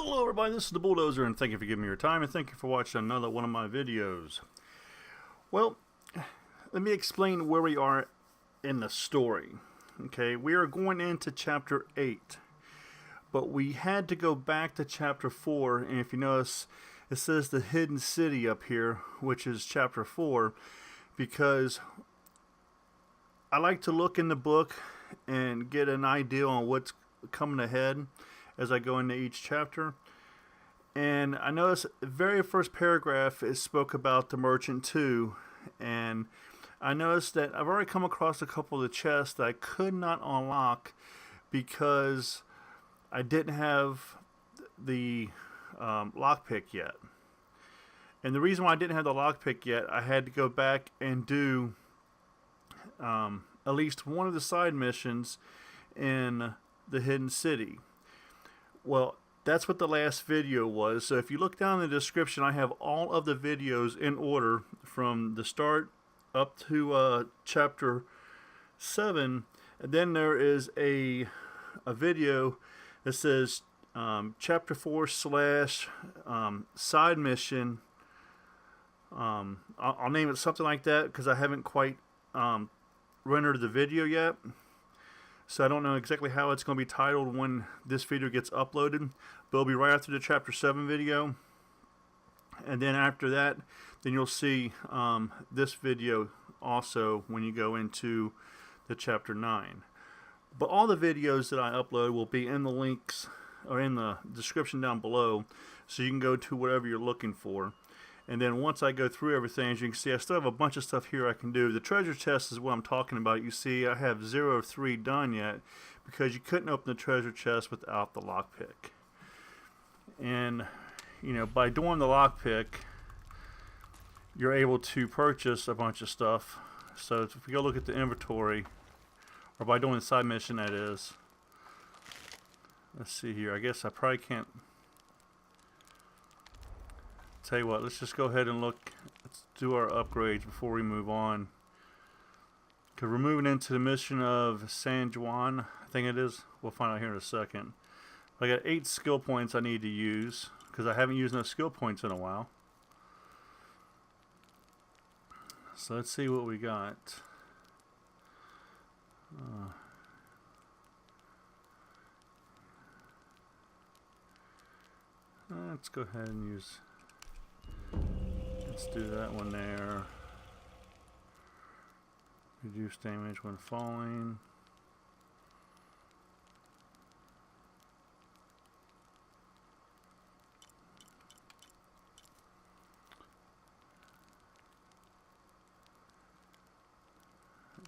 Hello everybody, this is the Bulldozer, and thank you for giving me your time, and thank you for watching another one of my videos. Well, let me explain where we are in the story. Okay, we are going into chapter 8, but we had to go back to chapter 4, and if you notice, it says the hidden city up here, which is chapter 4, because I like to look in the book and get an idea on what's coming ahead as I go into each chapter. And I noticed the very first paragraph it spoke about the Merchant 2, and I noticed that I've already come across a couple of the chests that I could not unlock because I didn't have the lockpick yet. And the reason why I didn't have the lockpick yet, I had to go back and do at least one of the side missions in the hidden city. Well, that's what the last video was. So if you look down in the description, I have all of the videos in order from the start up to chapter 7. And then there is a video that says chapter 4 / side mission. I'll name it something like that because I haven't quite rendered the video yet. So I don't know exactly how it's going to be titled when this video gets uploaded. But it'll be right after the chapter 7 video. And then after that, then you'll see this video also when you go into the chapter 9. But all the videos that I upload will be in the links or in the description down below. So you can go to whatever you're looking for. And then once I go through everything, as you can see, I still have a bunch of stuff here I can do. The treasure chest is what I'm talking about. You see, I have 0 of 3 done yet because you couldn't open the treasure chest without the lockpick. And, you know, by doing the lockpick, you're able to purchase a bunch of stuff. So if we go look at the inventory, or by doing the side mission, that is. Let's see here. I guess I probably can't. Tell you what, let's just go ahead and look. Let's do our upgrades before we move on. Because we're moving into the mission of San Juan, I think it is. We'll find out here in a second. I got 8 skill points I need to use because I haven't used no skill points in a while. So let's see what we got. Let's go ahead and use. Let's do that one there. Reduce damage when falling.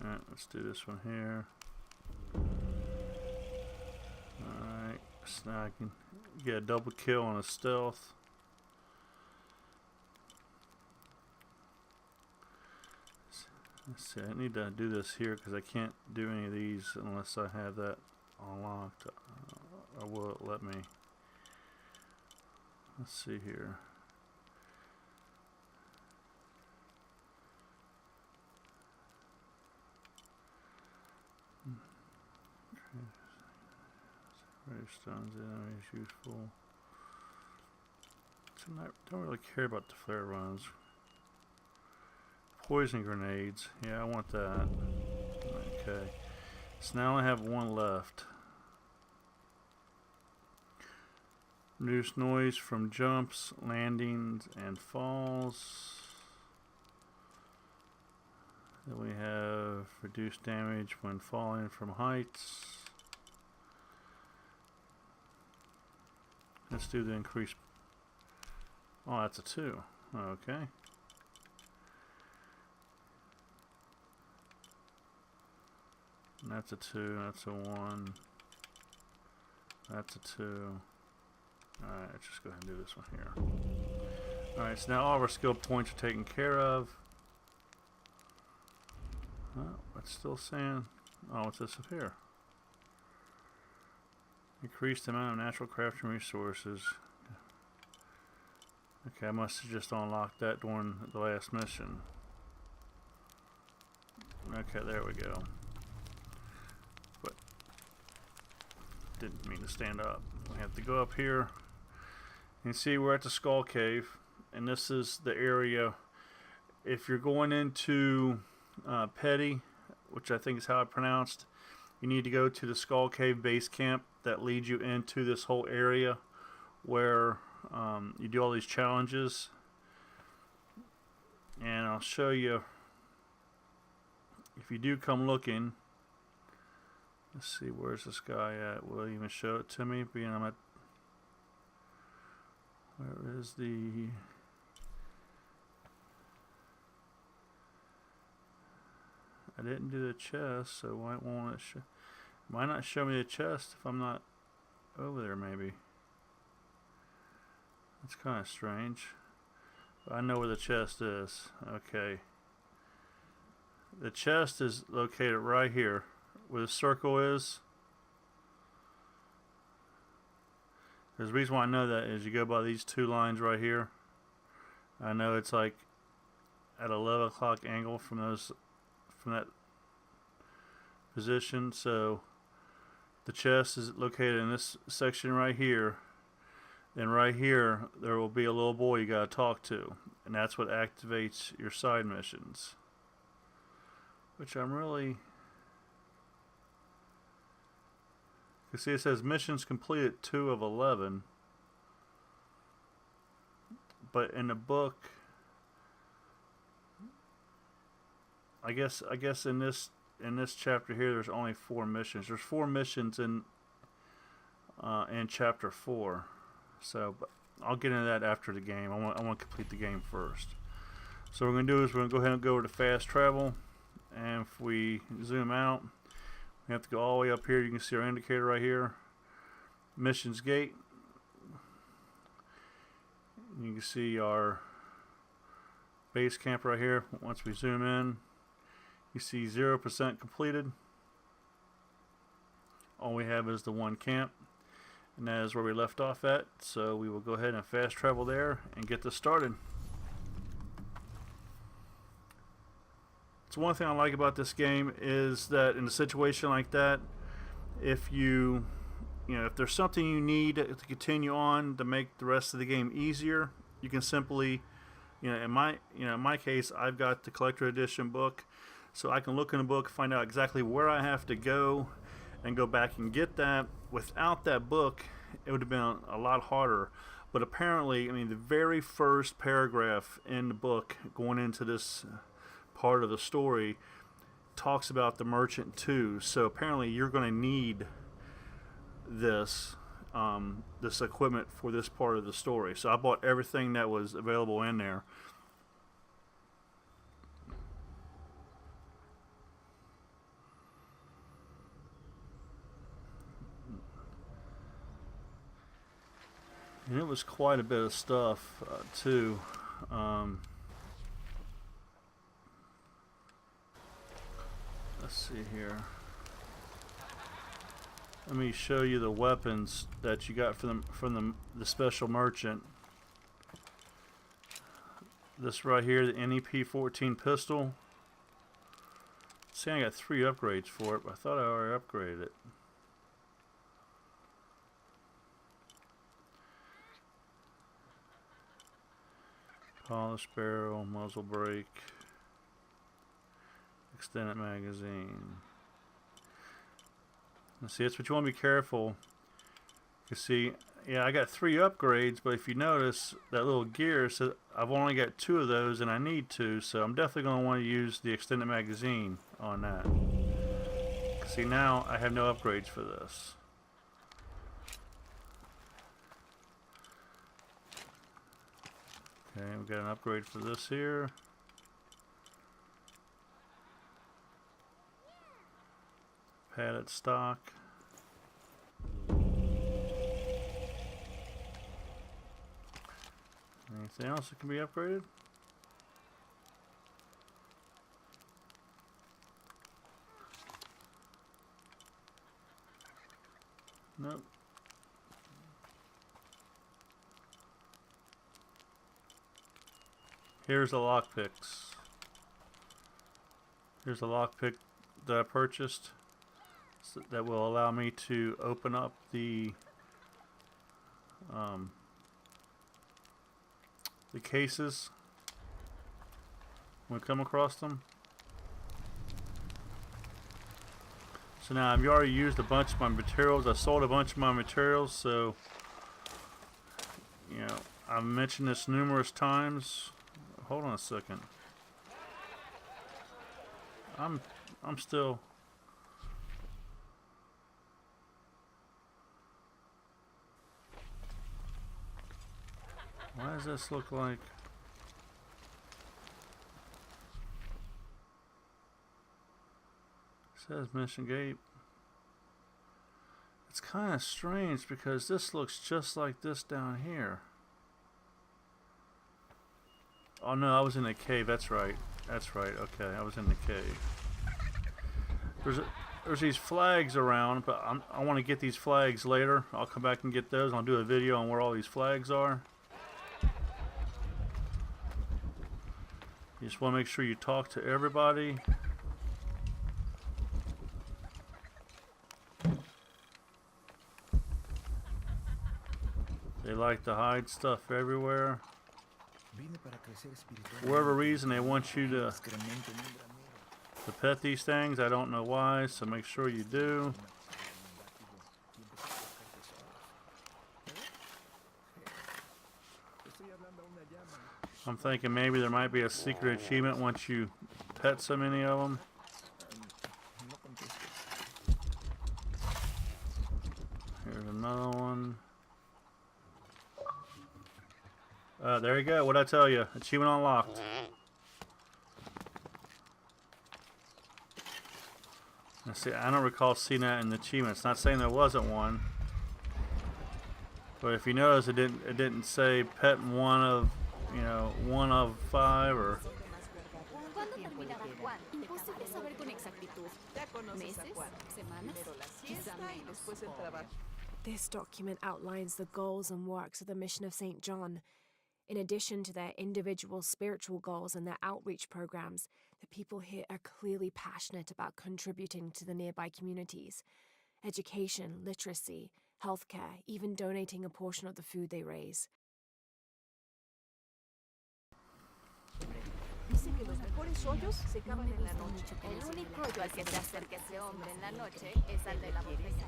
Alright, let's do this one here. Alright, so now I can get a double kill on a stealth. Let's see, I need to do this here because I can't do any of these unless I have that unlocked. Or will it let me? Let's see here. Stones enemies useful. So I don't really care about the flare runs. Poison grenades. Yeah, I want that. Okay. So now I have 1 left. Reduce noise from jumps, landings, and falls. Then we have reduced damage when falling from heights. Let's do the increase. Oh, that's a 2. Okay. And that's a 2, that's a 1, that's a 2. Alright, let's just go ahead and do this one here. Alright, so now all of our skill points are taken care of. Oh, it's still saying, oh, what's this up here? Increase the amount of natural crafting resources. Okay, I must have just unlocked that during the last mission. Okay, there we go. But didn't mean to stand up. We have to go up here You can see we're at the Skull Cave, and this is the area. If you're going into Petty, which I think is how I pronounced, you need to go to the Skull Cave base camp that leads you into this whole area where you do all these challenges. And I'll show you, if you do come looking. Let's see, where's this guy at? Will he even show it to me? Being I'm at, where is the... I didn't do the chest, so why won't it show? Might not show me the chest if I'm not over there, maybe. That's kind of strange. But I know where the chest is. Okay. The chest is located right here, where the circle is. There's a reason why I know that is you go by these two lines right here. I know it's like at 11 o'clock angle from that position. So the chest is located in this section right here, and right here there will be a little boy you gotta talk to, and that's what activates your side missions, which I'm really... You see it says missions completed 2 of 11, but in the book, I guess in this chapter here, there's only 4 missions. There's 4 missions in chapter 4. So but I'll get into that after the game. I want to complete the game first. So what we're gonna do is we're gonna go ahead and go over to fast travel, and if we zoom out, we have to go all the way up here. You can see our indicator right here, missions gate. You can see our base camp right here. Once we zoom in, you see 0% completed. All we have is the 1 camp, and that is where we left off at. So we will go ahead and fast travel there and get this started. So one thing I like about this game is that in a situation like that, if if there's something you need to continue on to make the rest of the game easier, you can simply, in my case, I've got the collector edition book, so I can look in the book, find out exactly where I have to go, and go back and get that. Without that book, it would have been a lot harder. But apparently, the very first paragraph in the book going into this part of the story talks about the merchant too. So apparently you're going to need this this equipment for this part of the story. So I bought everything that was available in there. And it was quite a bit of stuff too. Let's see here. Let me show you the weapons that you got from the special merchant. This right here, the NEP-14 pistol. See, I got 3 upgrades for it, but I thought I already upgraded it. Polished barrel, muzzle brake, extended magazine. Now see, that's what you want to be careful. You see, yeah, I got 3 upgrades, but if you notice that little gear says I've only got 2 of those, and I need 2, so I'm definitely going to want to use the extended magazine on that. See, now I have no upgrades for this. Okay, we got an upgrade for this here. Padded stock. Anything else that can be upgraded? Nope. Here's the lockpicks. Here's the lockpick that I purchased that will allow me to open up the the cases when we come across them. So now I've already used a bunch of my materials. I sold a bunch of my materials, so you know, I've mentioned this numerous times. Hold on a second. I'm still. Why does this look like? It says mission gate. It's kind of strange because this looks just like this down here. Oh no, I was in a cave. That's right. That's right. Okay, I was in the cave. There's these flags around, but I want to get these flags later. I'll come back and get those. I'll do a video on where all these flags are. You just want to make sure you talk to everybody. They like to hide stuff everywhere. For whatever reason, they want you to pet these things. I don't know why, so make sure you do. I'm thinking maybe there might be a secret achievement once you pet so many of them. Here's another one. There you go. What'd I tell you? Achievement unlocked. See, I don't recall seeing that in the achievements. Not saying there wasn't one, but if you notice, it didn't say pet one of, you know, 1 of 5 or. This document outlines the goals and works of the mission of St. John. In addition to their individual spiritual goals and their outreach programs, the people here are clearly passionate about contributing to the nearby communities. Education, literacy, healthcare, even donating a portion of the food they raise. Dice que los mejores hoyos se cavan en la noche. El único hoyo al que se acerca ese hombre en la noche es al de la botella.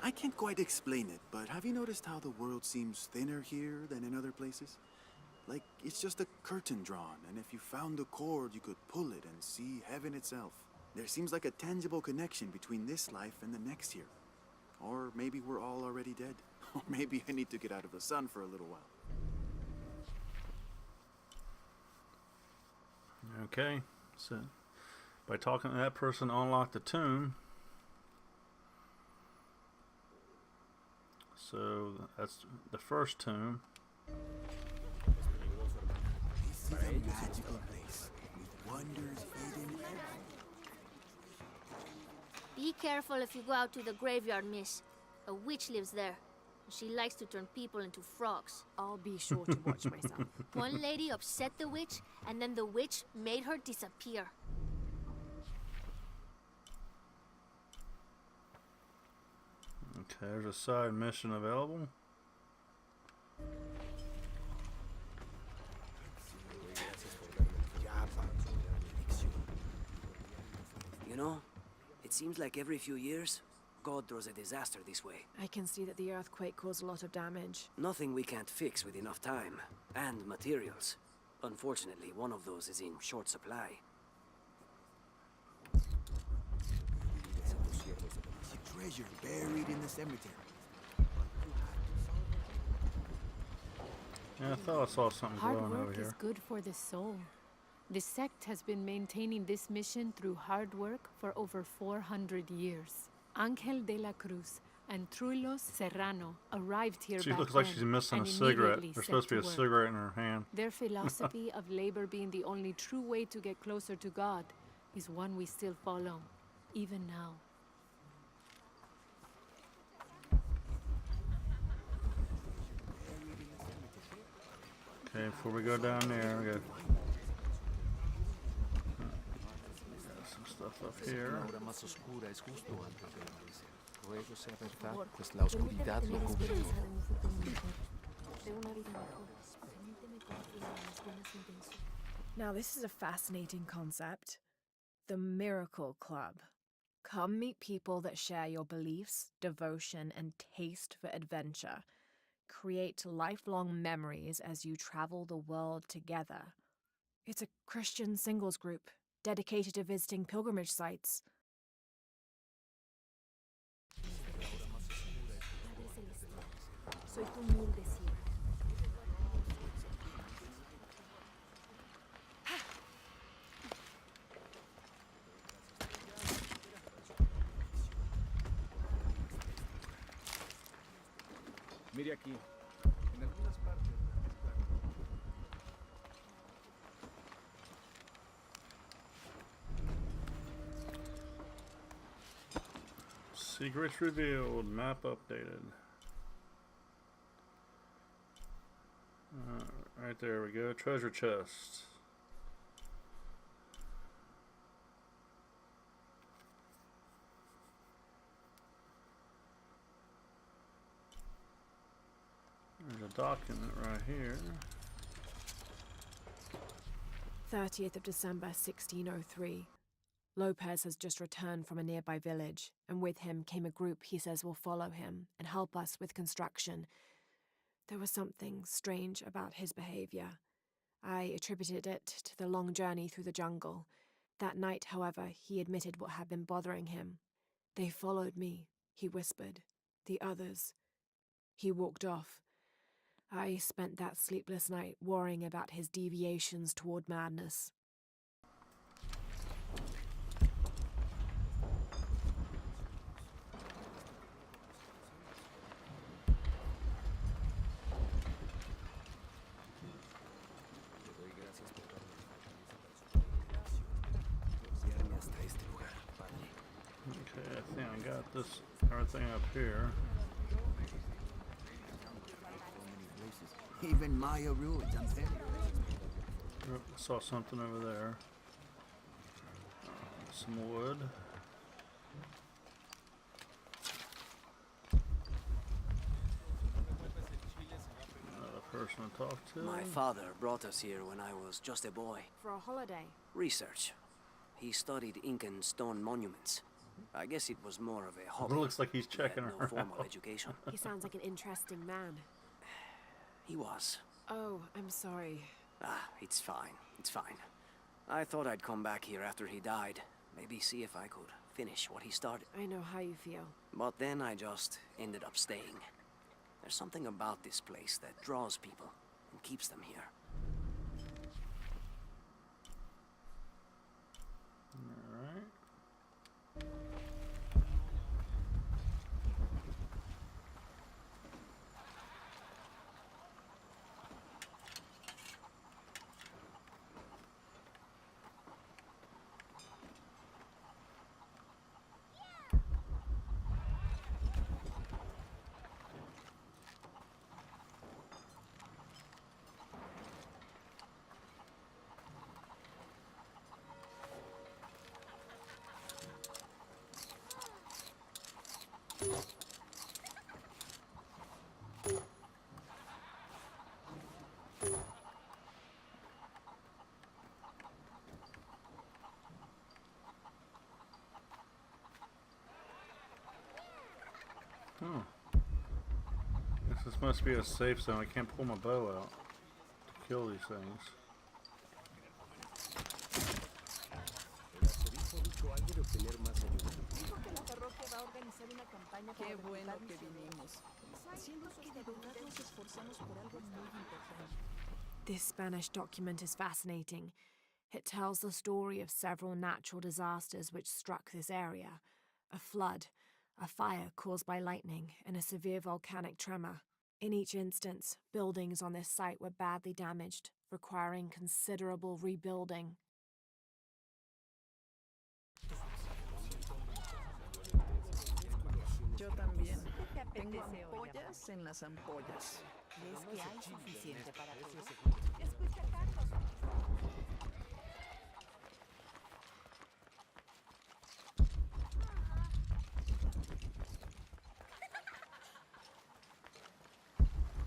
I can't quite explain it, but have you noticed how the world seems thinner here than in other places? Like, it's just a curtain drawn, and if you found the cord, you could pull it and see heaven itself. There seems like a tangible connection between this life and the next here. Or maybe we're all already dead. Or maybe I need to get out of the sun for a little while. Okay, so by talking to that person, unlock the tomb. So that's the first tomb. This is a magical place with wonders hidden. Be careful if you go out to the graveyard, miss. A witch lives there. She likes to turn people into frogs. I'll be sure to watch myself. One lady upset the witch, and then the witch made her disappear. Okay, there's a side mission available. You know, it seems like every few years, God throws a disaster this way. I can see that the earthquake caused a lot of damage. Nothing we can't fix with enough time and materials. Unfortunately, one of those is in short supply. Treasure buried in the cemetery. Yeah, I thought I saw something Hard glowing over work is here. good for the soul. The sect has been maintaining this mission through hard work for over 400 years. Angel de la Cruz and Trulos Serrano arrived here She back looks like then she's missing a and cigarette. immediately There's set supposed to be a to work. cigarette in her hand. Their philosophy of labor being the only true way to get closer to God is one we still follow, even now. Okay, before we go down there, we got some stuff up here. La hora más oscura es justo antes del amanecer. Ruego sea verdad, pues la oscuridad lo cubre todo. Now, this is a fascinating concept. The Miracle Club. Come meet people that share your beliefs, devotion, and taste for adventure. Create lifelong memories as you travel the world together. It's a Christian singles group dedicated to visiting pilgrimage sites. Mire aquí. En algunas partes. Secrets revealed. Map updated. Right there we go. Treasure chest. There's a document right here. 30th of December, 1603. Lopez has just returned from a nearby village, and with him came a group he says will follow him and help us with construction. There was something strange about his behavior. I attributed it to the long journey through the jungle. That night, however, he admitted what had been bothering him. They followed me, he whispered. The others. He walked off. I spent that sleepless night worrying about his deviations toward madness. Okay, I think I got this everything up here. Even Maya ruins, I'm telling you. Yep, saw something over there. Some wood. Another person to talk to. My father brought us here when I was just a boy. For a holiday. Research. He studied Incan stone monuments. I guess it was more of a hobby. It looks like he's checking He had her no formal out. education. He sounds like an interesting man. He was. Oh, I'm sorry. Ah, it's fine. It's fine. I thought I'd come back here after he died. Maybe see if I could finish what he started. I know how you feel. But then I just ended up staying. There's something about this place that draws people and keeps them here. Alright. Oh. Guess this must be a safe zone. I can't pull my bow out to kill these things. Qué bueno que vinimos. Siento que de verdad nos esforzamos por algo muy importante. This Spanish document is fascinating. It tells the story of several natural disasters which struck this area. A flood, a fire caused by lightning, and a severe volcanic tremor. In each instance, buildings on this site were badly damaged, requiring considerable rebuilding. Yo también. Tengo ampollas en las ampollas. ¿Crees que hay suficiente para todos?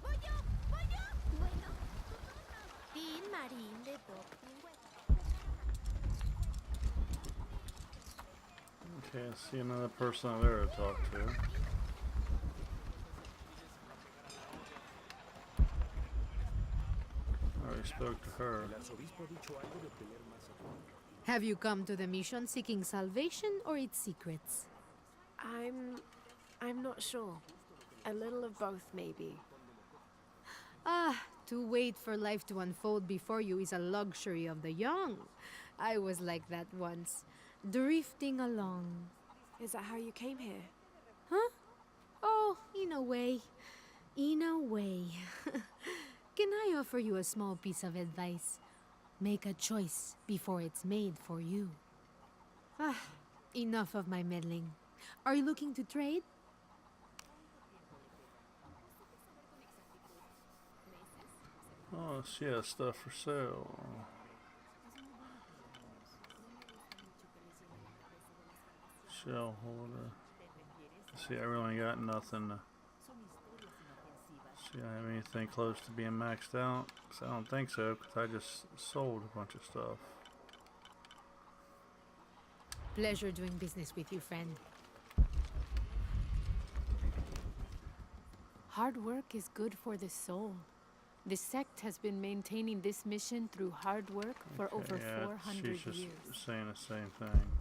¡Voy yo! Okay, I see another person over there to talk to. I already spoke to her. Have you come to the mission seeking salvation or its secrets? I'm not sure. A little of both, maybe. Ah, to wait for life to unfold before you is a luxury of the young. I was like that once, drifting along. Is that how you came here? Huh? Oh, in a way. In a way. Can I offer you a small piece of advice? Make a choice before it's made for you. Ah, enough of my meddling. Are you looking to trade? Oh, she has stuff for sale. Shell holder. See, I really ain't got nothing. See, I have anything close to being maxed out? 'Cause I don't think so, because I just sold a bunch of stuff. Pleasure doing business with you, friend. Hard work is good for the soul. The sect has been maintaining this mission through hard work for Okay, over yeah, 400 she's just years. saying the same thing.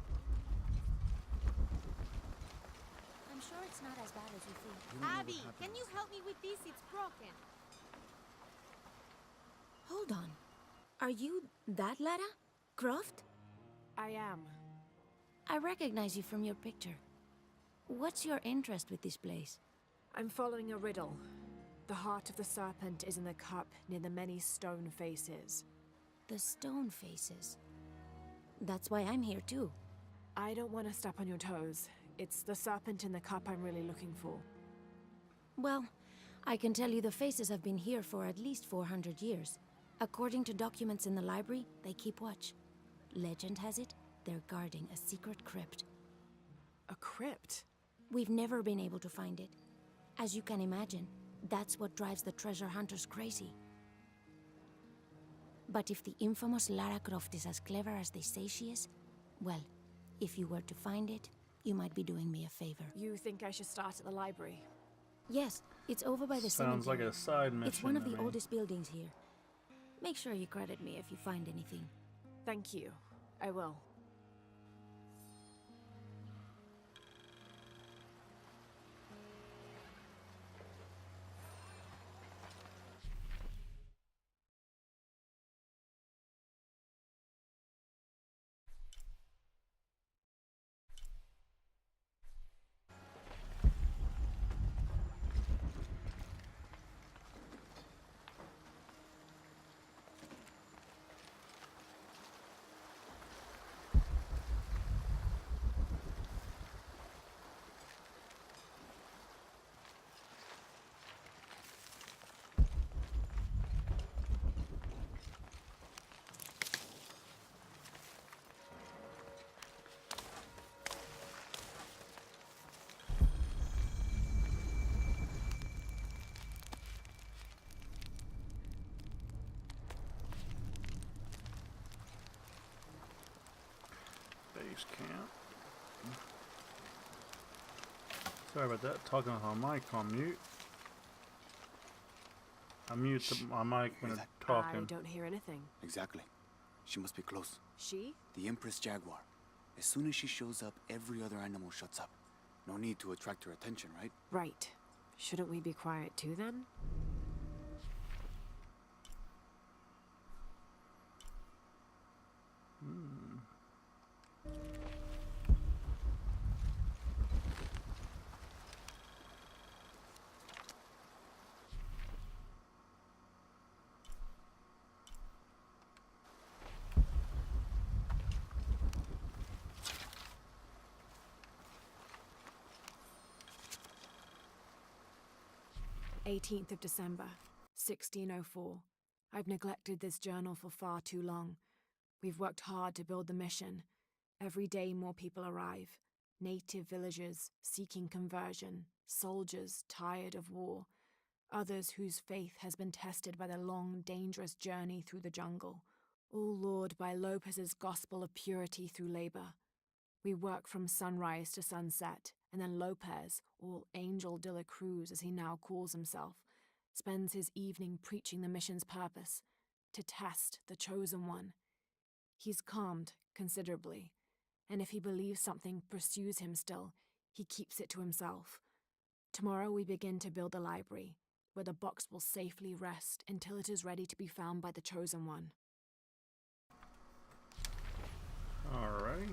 I'm sure it's not as bad as you think. Abby, can you help me with this? It's broken. Hold on. Are you that Lara? Croft? I am. I recognize you from your picture. What's your interest with this place? I'm following a riddle. The heart of the serpent is in the cup near the many stone faces. The stone faces. That's why I'm here too. I don't want to step on your toes. It's the serpent in the cup I'm really looking for. Well, I can tell you the faces have been here for at least 400 years. According to documents in the library, they keep watch. Legend has it, they're guarding a secret crypt. A crypt? We've never been able to find it. As you can imagine, that's what drives the treasure hunters crazy. But if the infamous Lara Croft is as clever as they say she is, well, if you were to find it, you might be doing me a favor. You think I should start at the library? Yes, it's over by the Sounds cemetery. like a side mission. It's one of to the me. oldest buildings here. Make sure you credit me if you find anything. Thank you. I will. Base camp. Sorry about that. Talking on my mic on mute. I mute my mic when I'm talking. I don't hear anything. Exactly. She must be close. She? The Empress Jaguar. As soon as she shows up, every other animal shuts up. No need to attract her attention, right? Right. Shouldn't we be quiet too then? Hmm. "18th of December, 1604. I've neglected this journal for far too long. We've worked hard to build the mission. Every day more people arrive. Native villagers seeking conversion, soldiers tired of war, others whose faith has been tested by the long, dangerous journey through the jungle, all lured by Lopez's gospel of purity through labor. We work from sunrise to sunset, and then Lopez, or Angel de la Cruz as he now calls himself, spends his evening preaching the mission's purpose, to test the Chosen One. He's calmed considerably, and if he believes something pursues him still, he keeps it to himself. Tomorrow we begin to build the library, where the box will safely rest until it is ready to be found by the Chosen One. Alright.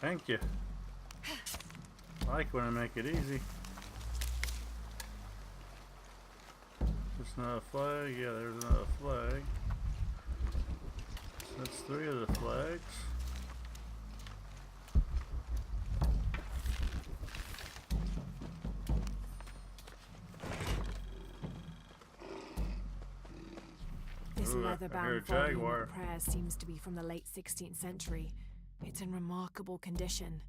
Thank you. I like when I make it easy. There's another flag. Yeah, there's another flag. So that's 3 of the flags. This Ooh, I hear a leather-bound volume jaguar. of prayers seems to be from the late 16th century. It's in remarkable condition.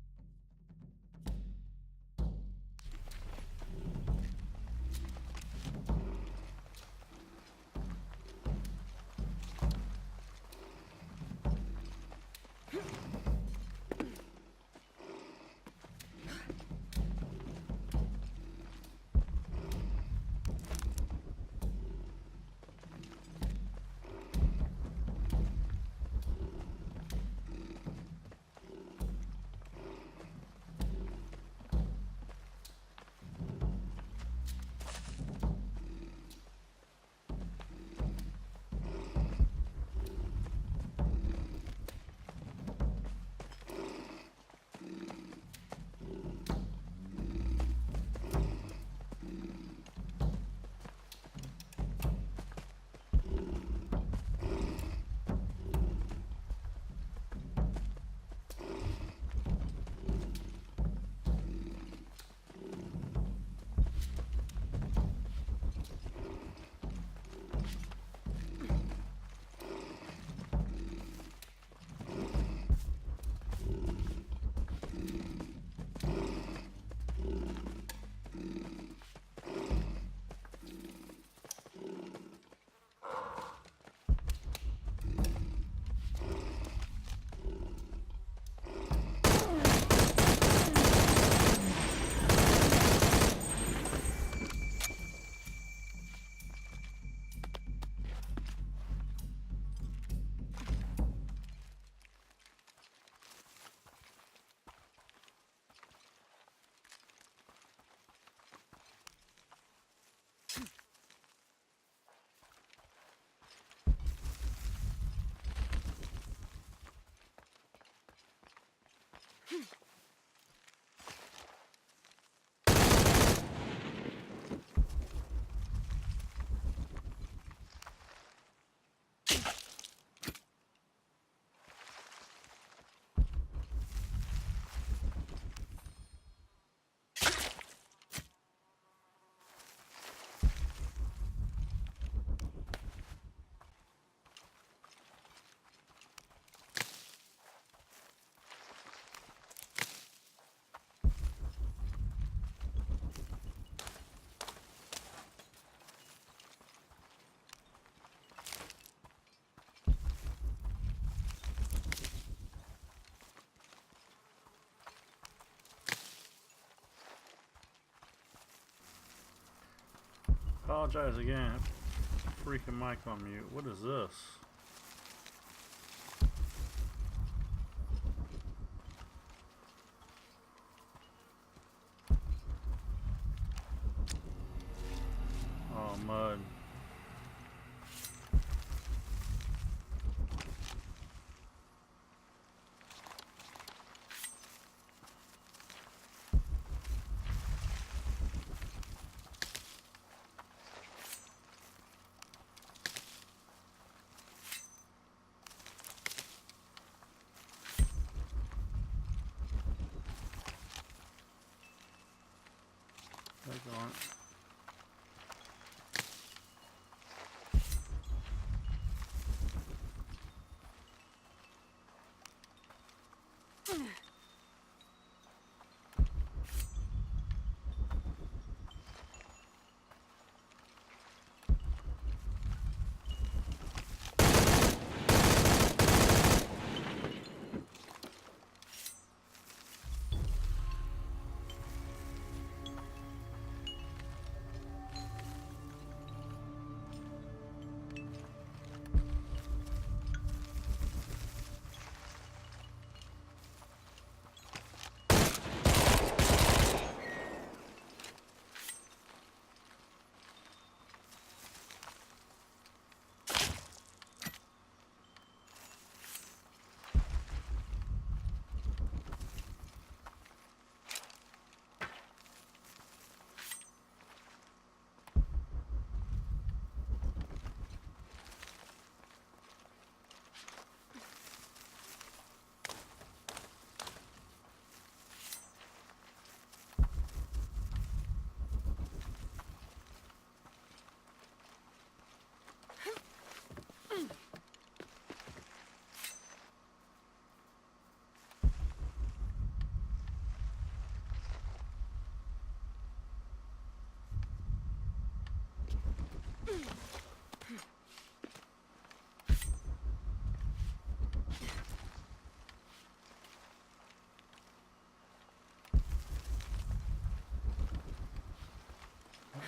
apologize again. Freaking mic on mute. What is this? Oh, mud. On.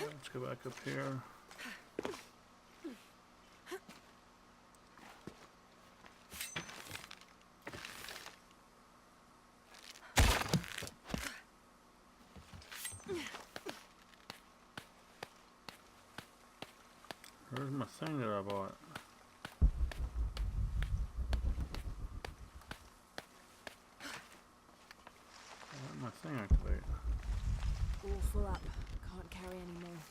Let's go back up here. Where's my thing that I bought? Where'd my thing activate? All full up. Can't carry any more.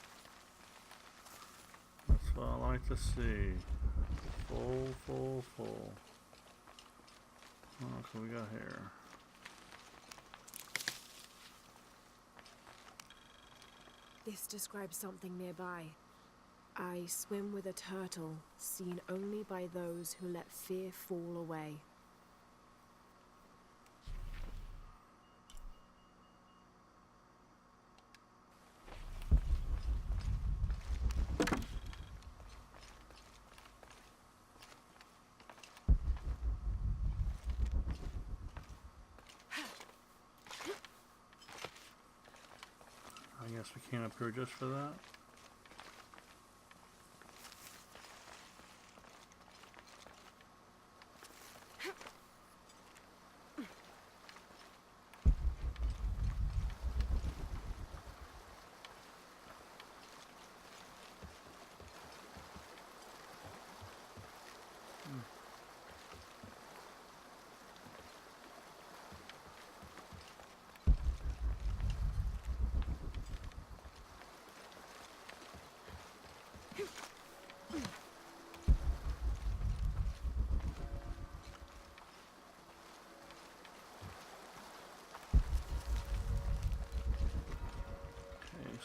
That's what I like to see. Full, full, full. What else we got here? This describes something nearby. I swim with a turtle, seen only by those who let fear fall away. I guess we came up here just for that.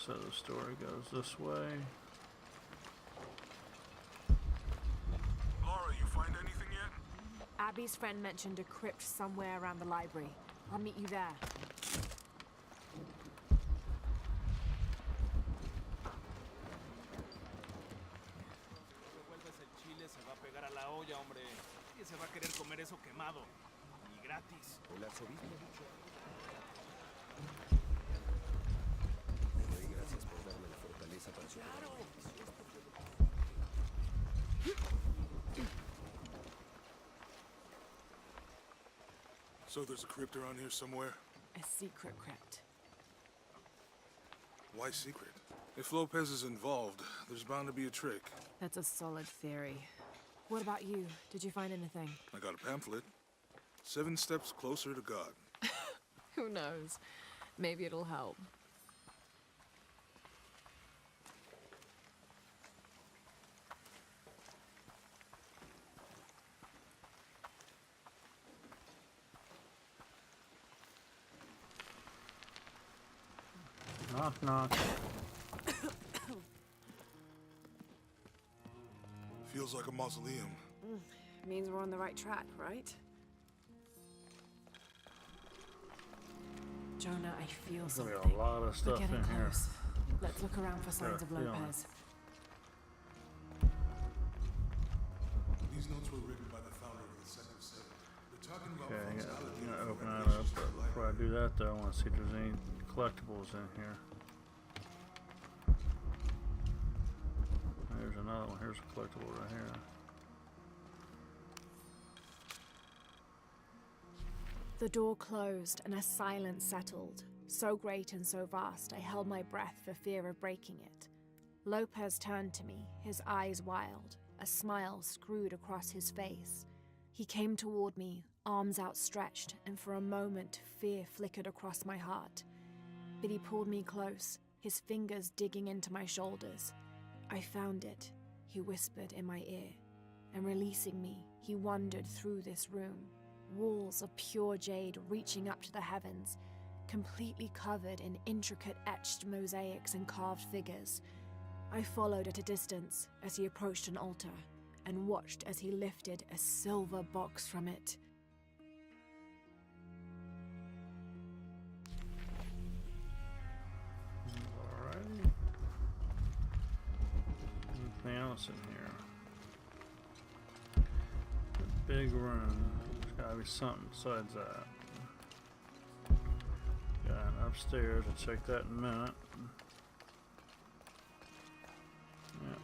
So the story goes this way. Laura, you find anything yet? Abby's friend mentioned a crypt somewhere around the library. I'll meet you there. El arzobispo ha dicho. Le doy gracias por darme la fortaleza. desapareció. So there's a crypt around here somewhere? A secret crypt. Why secret? If Lopez is involved, there's bound to be a trick. That's a solid theory. What about you? Did you find anything? I got a pamphlet. 7 steps closer to God. Who knows? Maybe it'll help. Knock, knock. Feels like a mausoleum. Means we're on the right track, right? Jonah, I feel There's something. gonna be a lot of stuff We're getting in here. close. Let's look around for signs of feeling. Lopez. These notes were written by the founder of the Sector 7. They're talking about Okay, I'm functionality gonna and open that up, recommendations to but the before I do that though, I want to see if there's any collectibles in here. There's another one. Here's a collectible right here. The door closed and a silence settled, so great and so vast I held my breath for fear of breaking it. Lopez turned to me, his eyes wild, a smile screwed across his face. He came toward me, arms outstretched, and for a moment fear flickered across my heart. But he pulled me close, his fingers digging into my shoulders. I found it, he whispered in my ear, and releasing me, he wandered through this room. Walls of pure jade reaching up to the heavens, completely covered in intricate etched mosaics and carved figures. I followed at a distance as he approached an altar, and watched as he lifted a silver box from it. Alrighty. Anything else in here? A big room. There's gotta be something besides that. Got an upstairs. I'll check that in a minute. Yep.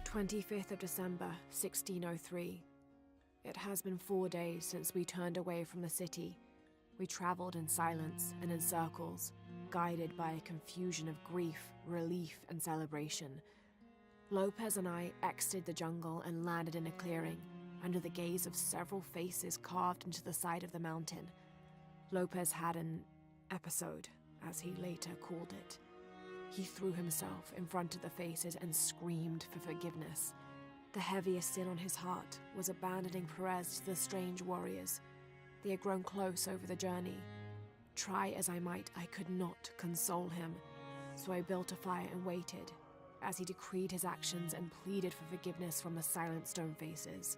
25th of December, 1603. It has been 4 days since we turned away from the city. We traveled in silence and in circles, guided by a confusion of grief, relief, and celebration. Lopez and I exited the jungle and landed in a clearing, under the gaze of several faces carved into the side of the mountain. Lopez had an episode, as he later called it. He threw himself in front of the faces and screamed for forgiveness. The heaviest sin on his heart was abandoning Perez to the strange warriors. They had grown close over the journey. Try as I might, I could not console him, so I built a fire and waited, as he decreed his actions and pleaded for forgiveness from the silent stone faces.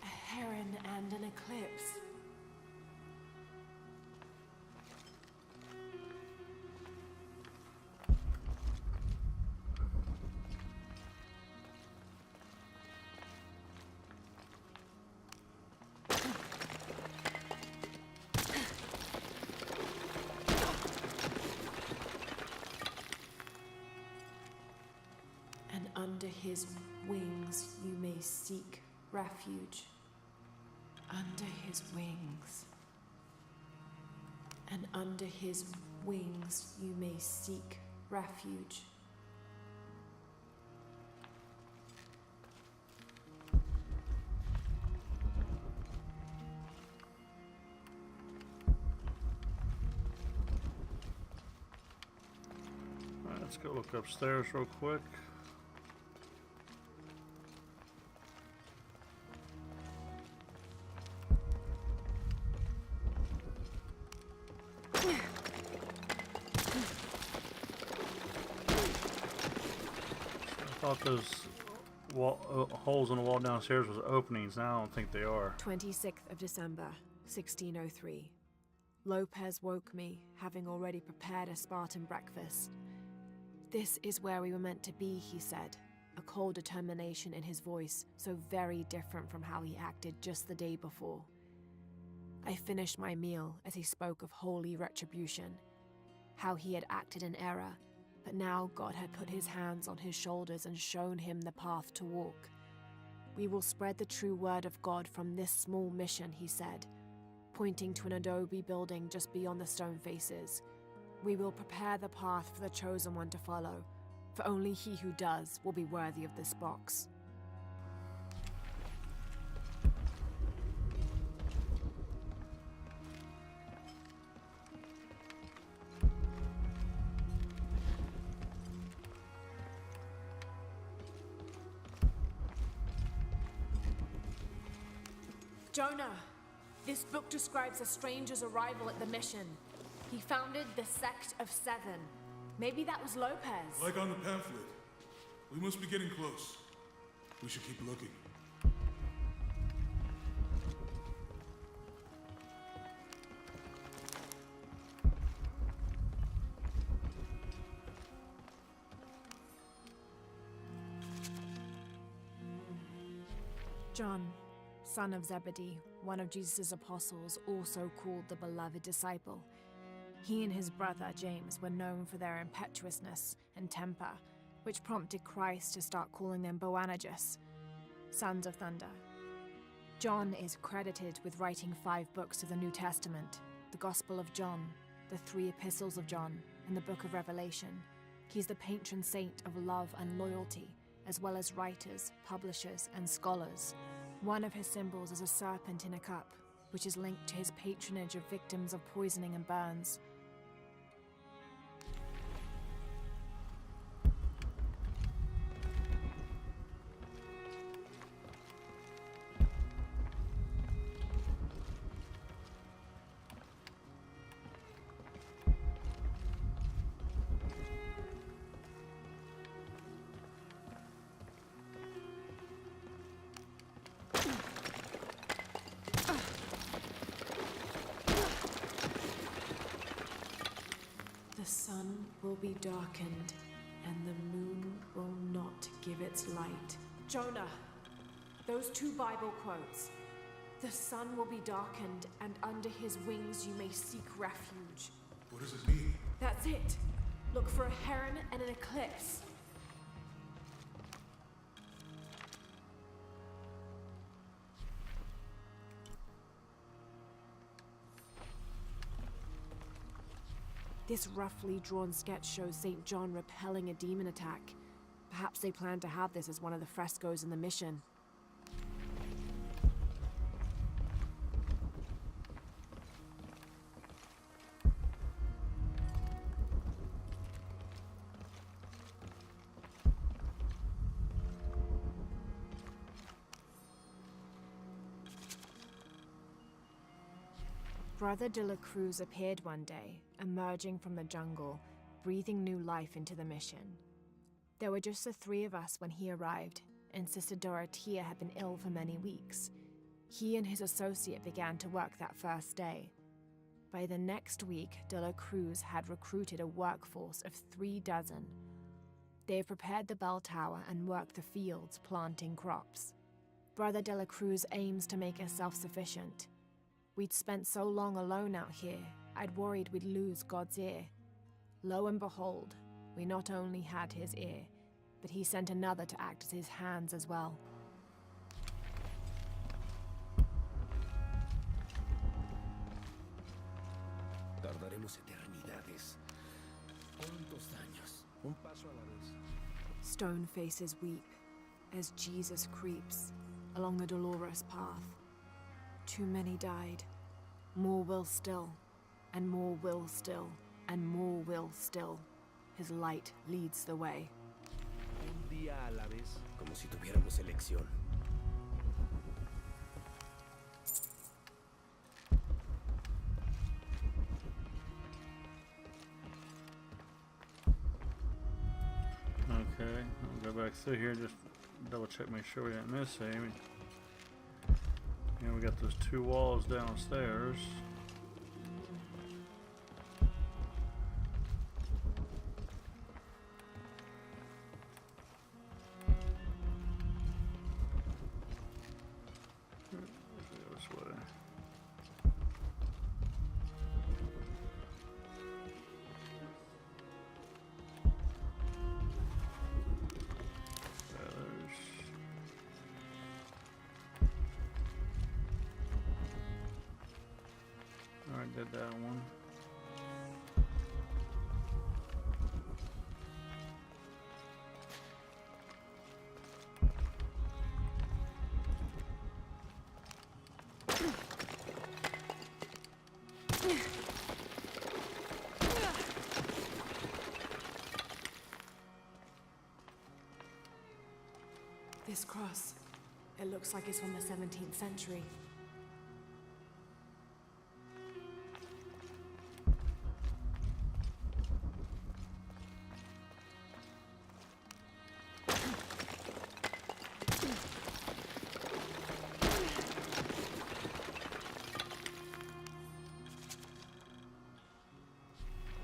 A heron and an eclipse. And under his wings you may seek refuge. Under his wings. And under his wings you may seek refuge. Alright, let's go look upstairs real quick. I thought those holes in the wall downstairs was openings. Now I don't think they are. 26th of December, 1603. Lopez woke me, having already prepared a Spartan breakfast. "This is where we were meant to be," he said, a cold determination in his voice, so very different from how he acted just the day before. I finished my meal as he spoke of holy retribution, how he had acted in error, but now God had put his hands on his shoulders and shown him the path to walk. "We will spread the true word of God from this small mission," he said, pointing to an adobe building just beyond the stone faces. "We will prepare the path for the chosen one to follow, for only he who does will be worthy of this box." Jonah, this book describes a stranger's arrival at the mission. He founded the Sect of Seven. Maybe that was Lopez. Like on the pamphlet. We must be getting close. We should keep looking. John, son of Zebedee, one of Jesus' apostles, also called the beloved disciple. He and his brother James were known for their impetuousness and temper, which prompted Christ to start calling them Boanerges, sons of thunder. John is credited with writing 5 books of the New Testament, the Gospel of John, the 3 epistles of John, and the Book of Revelation. He's the patron saint of love and loyalty, as well as writers, publishers, and scholars. One of his symbols is a serpent in a cup, which is linked to his patronage of victims of poisoning and burns. The sun will be darkened, and the moon will not give its light. Jonah, those 2 Bible quotes. The sun will be darkened, and under his wings you may seek refuge. What does it mean? That's it. Look for a heron and an eclipse. This roughly drawn sketch shows St. John repelling a demon attack. Perhaps they plan to have this as one of the frescoes in the mission. Brother de la Cruz appeared one day, emerging from the jungle, breathing new life into the mission. There were just the 3 of us when he arrived, and Sister Dorothea had been ill for many weeks. He and his associate began to work that first day. By the next week, de la Cruz had recruited a workforce of 3 dozen. They have prepared the bell tower and worked the fields, planting crops. Brother de la Cruz aims to make us self-sufficient. We'd spent so long alone out here, I'd worried we'd lose God's ear. Lo and behold, we not only had his ear, but he sent another to act as his hands as well. Tardaremos eternidades. ¿Cuántos años? Un paso a la vez. Stone faces weep as Jesus creeps along the dolorous path. Too many died. More will still, and more will still, and more will still. His light leads the way. Un día a la vez. Como si tuviéramos elección. Okay, I'll go back through here, just double check, make sure we didn't miss any. And we got those 2 walls downstairs. Did that one. This cross, it looks like it's from the 17th century.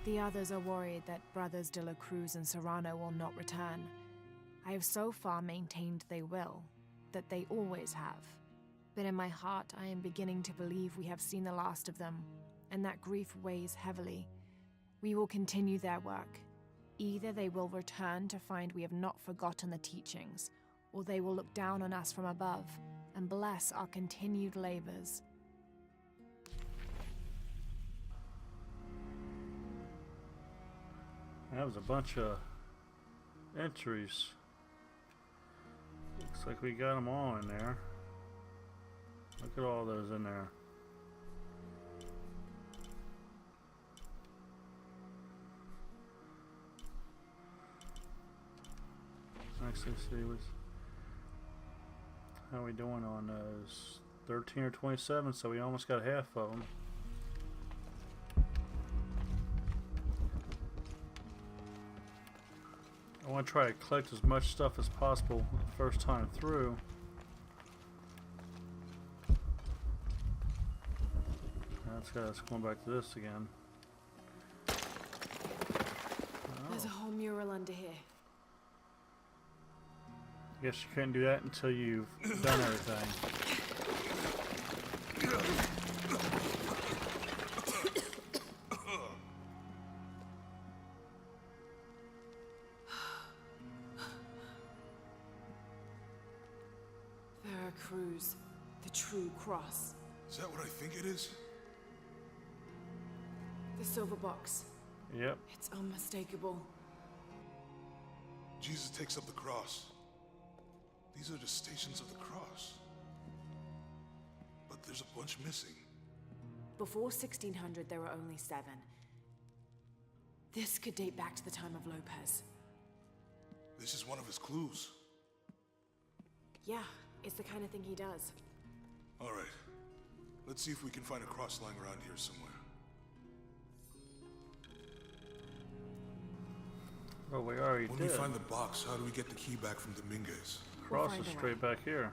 The others are worried that Brothers de la Cruz and Serrano will not return. I have so far maintained they will, that they always have. But in my heart, I am beginning to believe we have seen the last of them, and that grief weighs heavily. We will continue their work. Either they will return to find we have not forgotten the teachings, or they will look down on us from above and bless our continued labors. That was a bunch of entries. Looks like we got them all in there. Look at all those in there. Actually, see how we doing on those? 13 or 27, so we almost got half of them. I want to try to collect as much stuff as possible the first time through. Let's going back to this again. There's a whole mural under here. I guess you couldn't do that until you've done everything. Cruz, the true cross. Is that what I think it is? The silver box. Yep. It's unmistakable. Jesus takes up the cross. These are the stations of the cross. But there's a bunch missing. Before 1600, there were only 7. This could date back to the time of Lopez. This is one of his clues. Yeah. It's the kind of thing he does. All right. Let's see if we can find a cross lying around here somewhere. Oh, we already did. When we find the box, how do we get the key back from Dominguez? Cross is straight back here.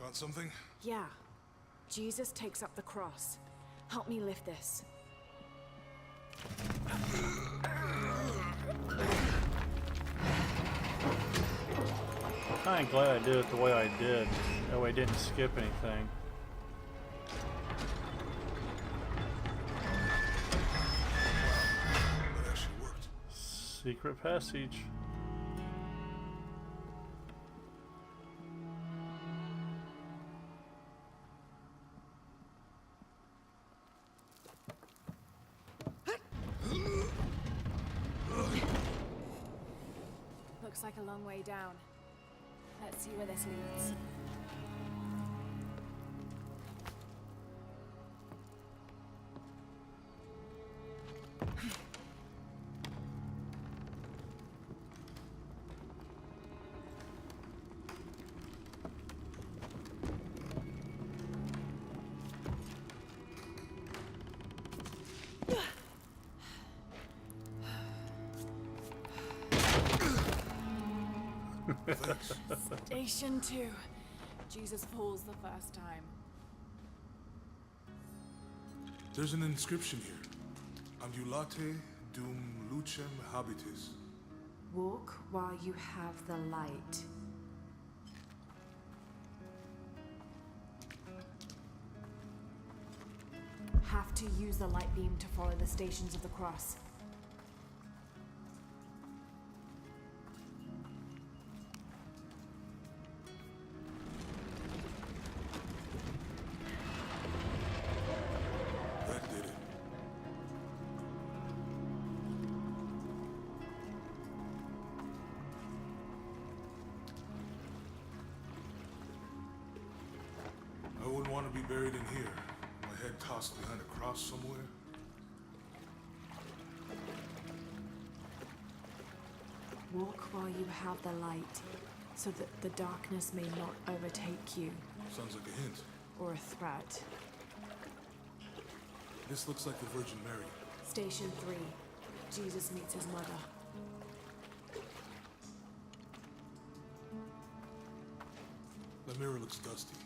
Found something? Yeah. Jesus takes up the cross. Help me lift this. I'm glad I did it the way I did. That way I didn't skip anything. That actually worked. Secret passage. Looks like a long way down. Let's see where this leads. Station 2. Jesus falls the first time. There's an inscription here. Ambulate dum lucem habitis. Walk while you have the light. Have to use the light beam to follow the stations of the cross. Tossed behind a cross somewhere? Walk while you have the light, so that the darkness may not overtake you. Sounds like a hint. Or a threat. This looks like the Virgin Mary. Station 3. Jesus meets his mother. The mirror looks dusty.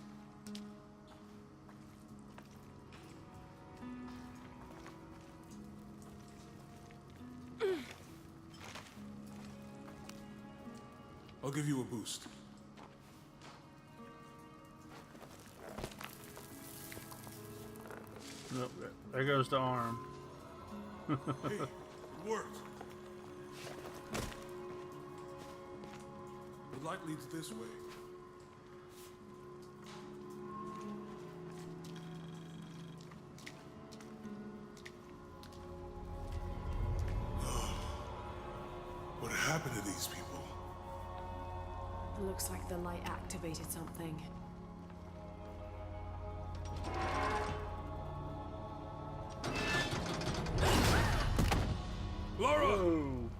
I'll give you a boost. Nope, there goes the arm. Hey, it worked. The light leads this way. What happened to these people? It looks like the light activated something. Laura! Whoa.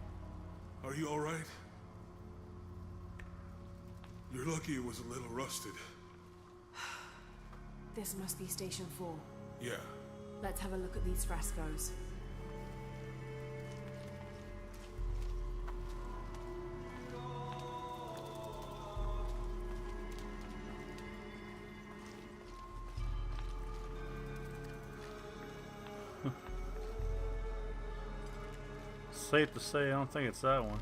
Are you all right? You're lucky it was a little rusted. This must be Station 4. Yeah. Let's have a look at these frescoes. Safe to say, I don't think it's that one.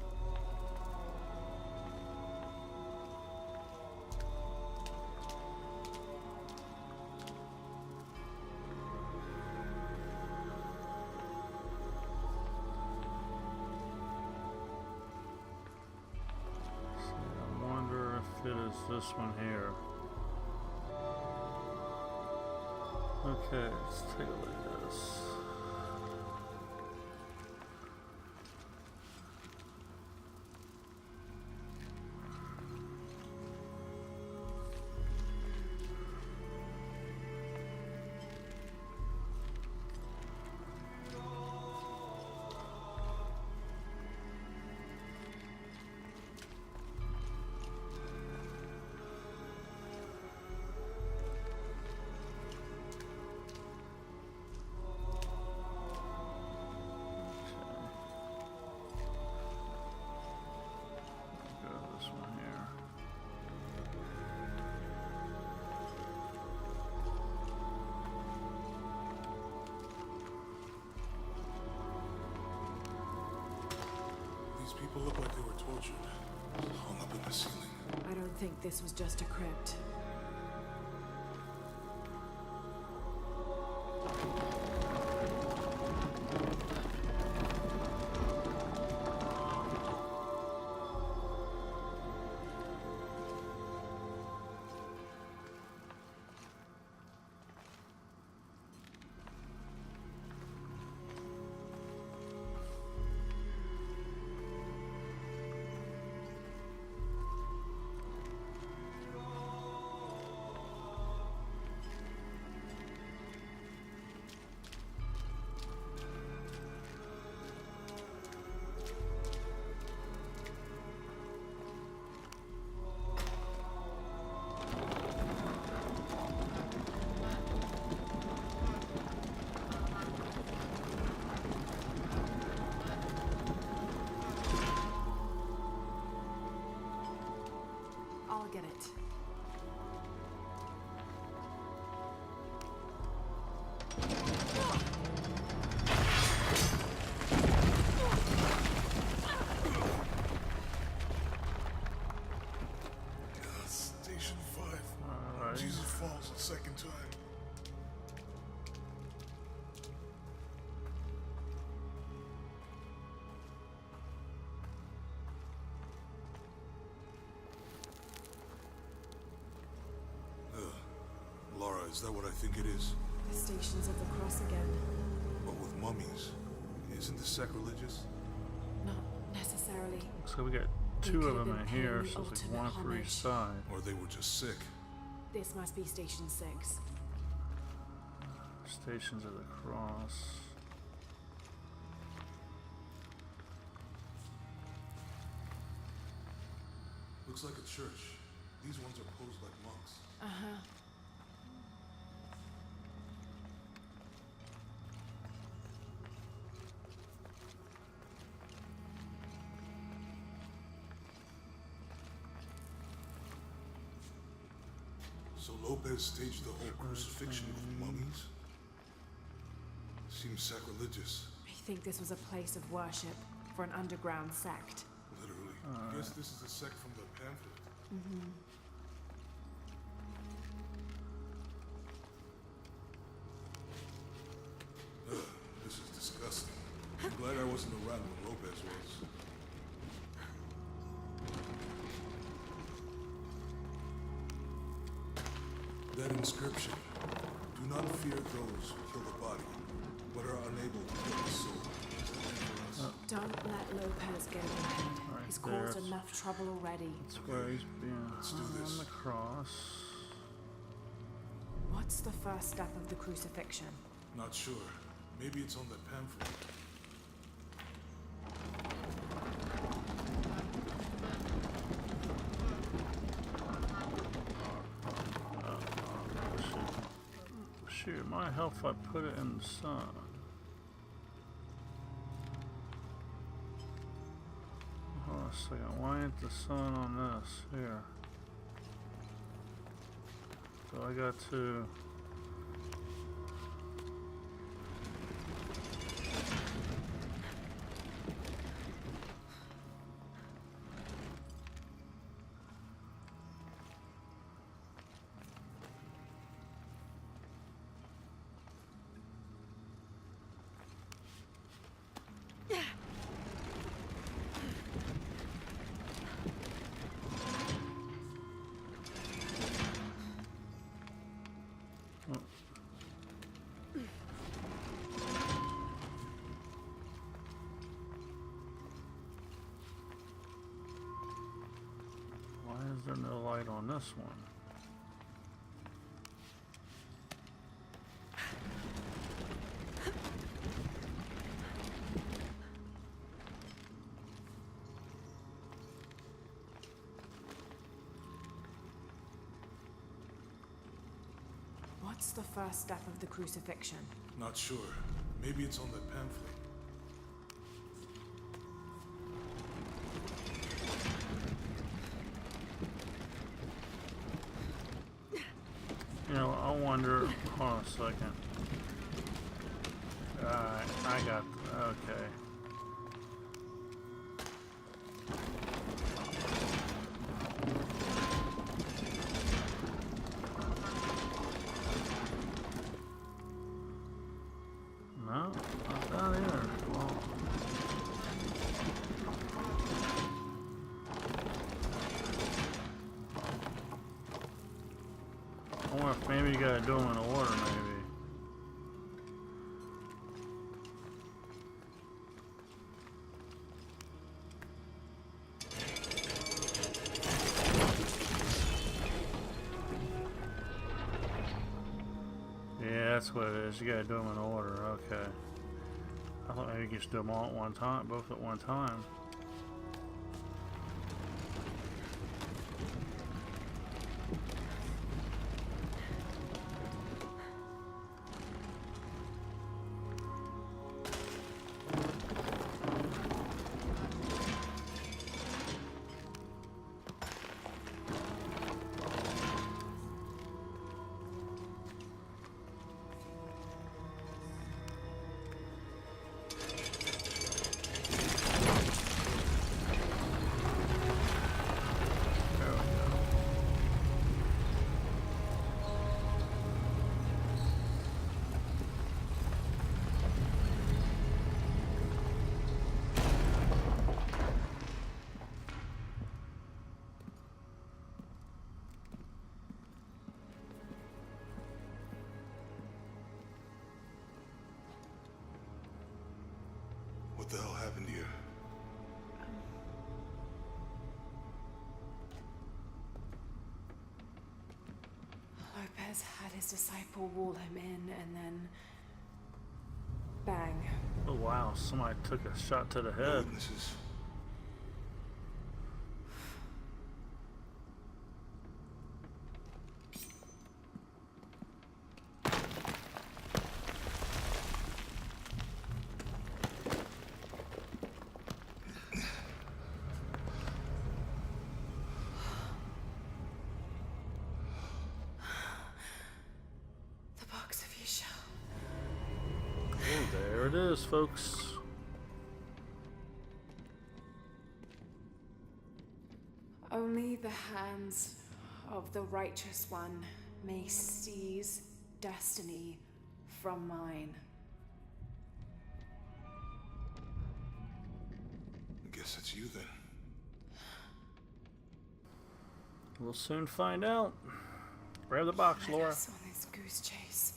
I wonder if it is this one here. Okay, let's take a look at this. People look like they were tortured, hung up in the ceiling. I don't think this was just a crypt. I'll get it. Station 5. Alright. Jesus falls a second time. Laura, is that what I think it is? The Stations of the Cross again. But with mummies. Isn't this sacrilegious? Not necessarily. So we got two of them in here, so it's like one for each side. Or they were just sick. This must be Station 6. Stations of the Cross. Looks like a church. These ones are posed like monks. Uh-huh. So Lopez staged the whole crucifixion of mummies? Seems sacrilegious. I think this was a place of worship for an underground sect. Literally. Guess this is a sect from the pamphlet. Mm-hmm. This is disgusting. I'm glad I wasn't around when Lopez was. That inscription. Do not fear those who kill the body, but are unable to kill the soul. Is that meant for us? Don't let Lopez get in your head. Right He's there. caused enough trouble already. That's where he's been. Let's do this. On the cross. What's the first step of the crucifixion? Not sure. Maybe it's on that pamphlet. Shoot, it might help if I put it in the sun. Hold on a second. Why ain't the sun on this? Here. So I got to. Why is there no light on this one? What's the first step of the crucifixion? Not sure. Maybe it's on that pamphlet. You know, I wonder. Hold on a second. Alright, I got. Okay. No, not down here. Well, I wonder if maybe you gotta do them in order, maybe. Yeah, that's what it is. You gotta do them in order. Okay. I thought maybe you could just do them all at one time, both at one time. What the hell happened here? Lopez has had his disciple wall him in and then... bang. Oh wow, somebody took a shot to the head. Witnesses. The box of Isha. Oh, there it is, folks. Only the hands of the righteous one may seize destiny from mine. I guess it's you then. We'll soon find out. Grab the box, Led Laura. us on this goose chase.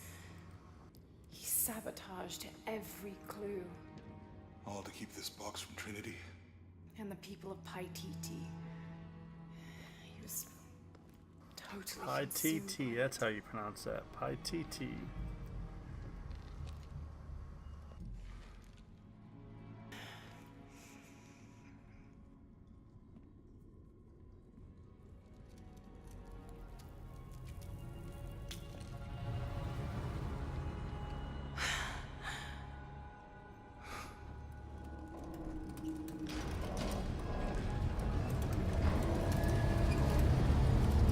He sabotaged every clue. All to keep this box from Trinity. And the people of Paititi. He was totally Paititi, consumed. that's how you pronounce that. Paititi.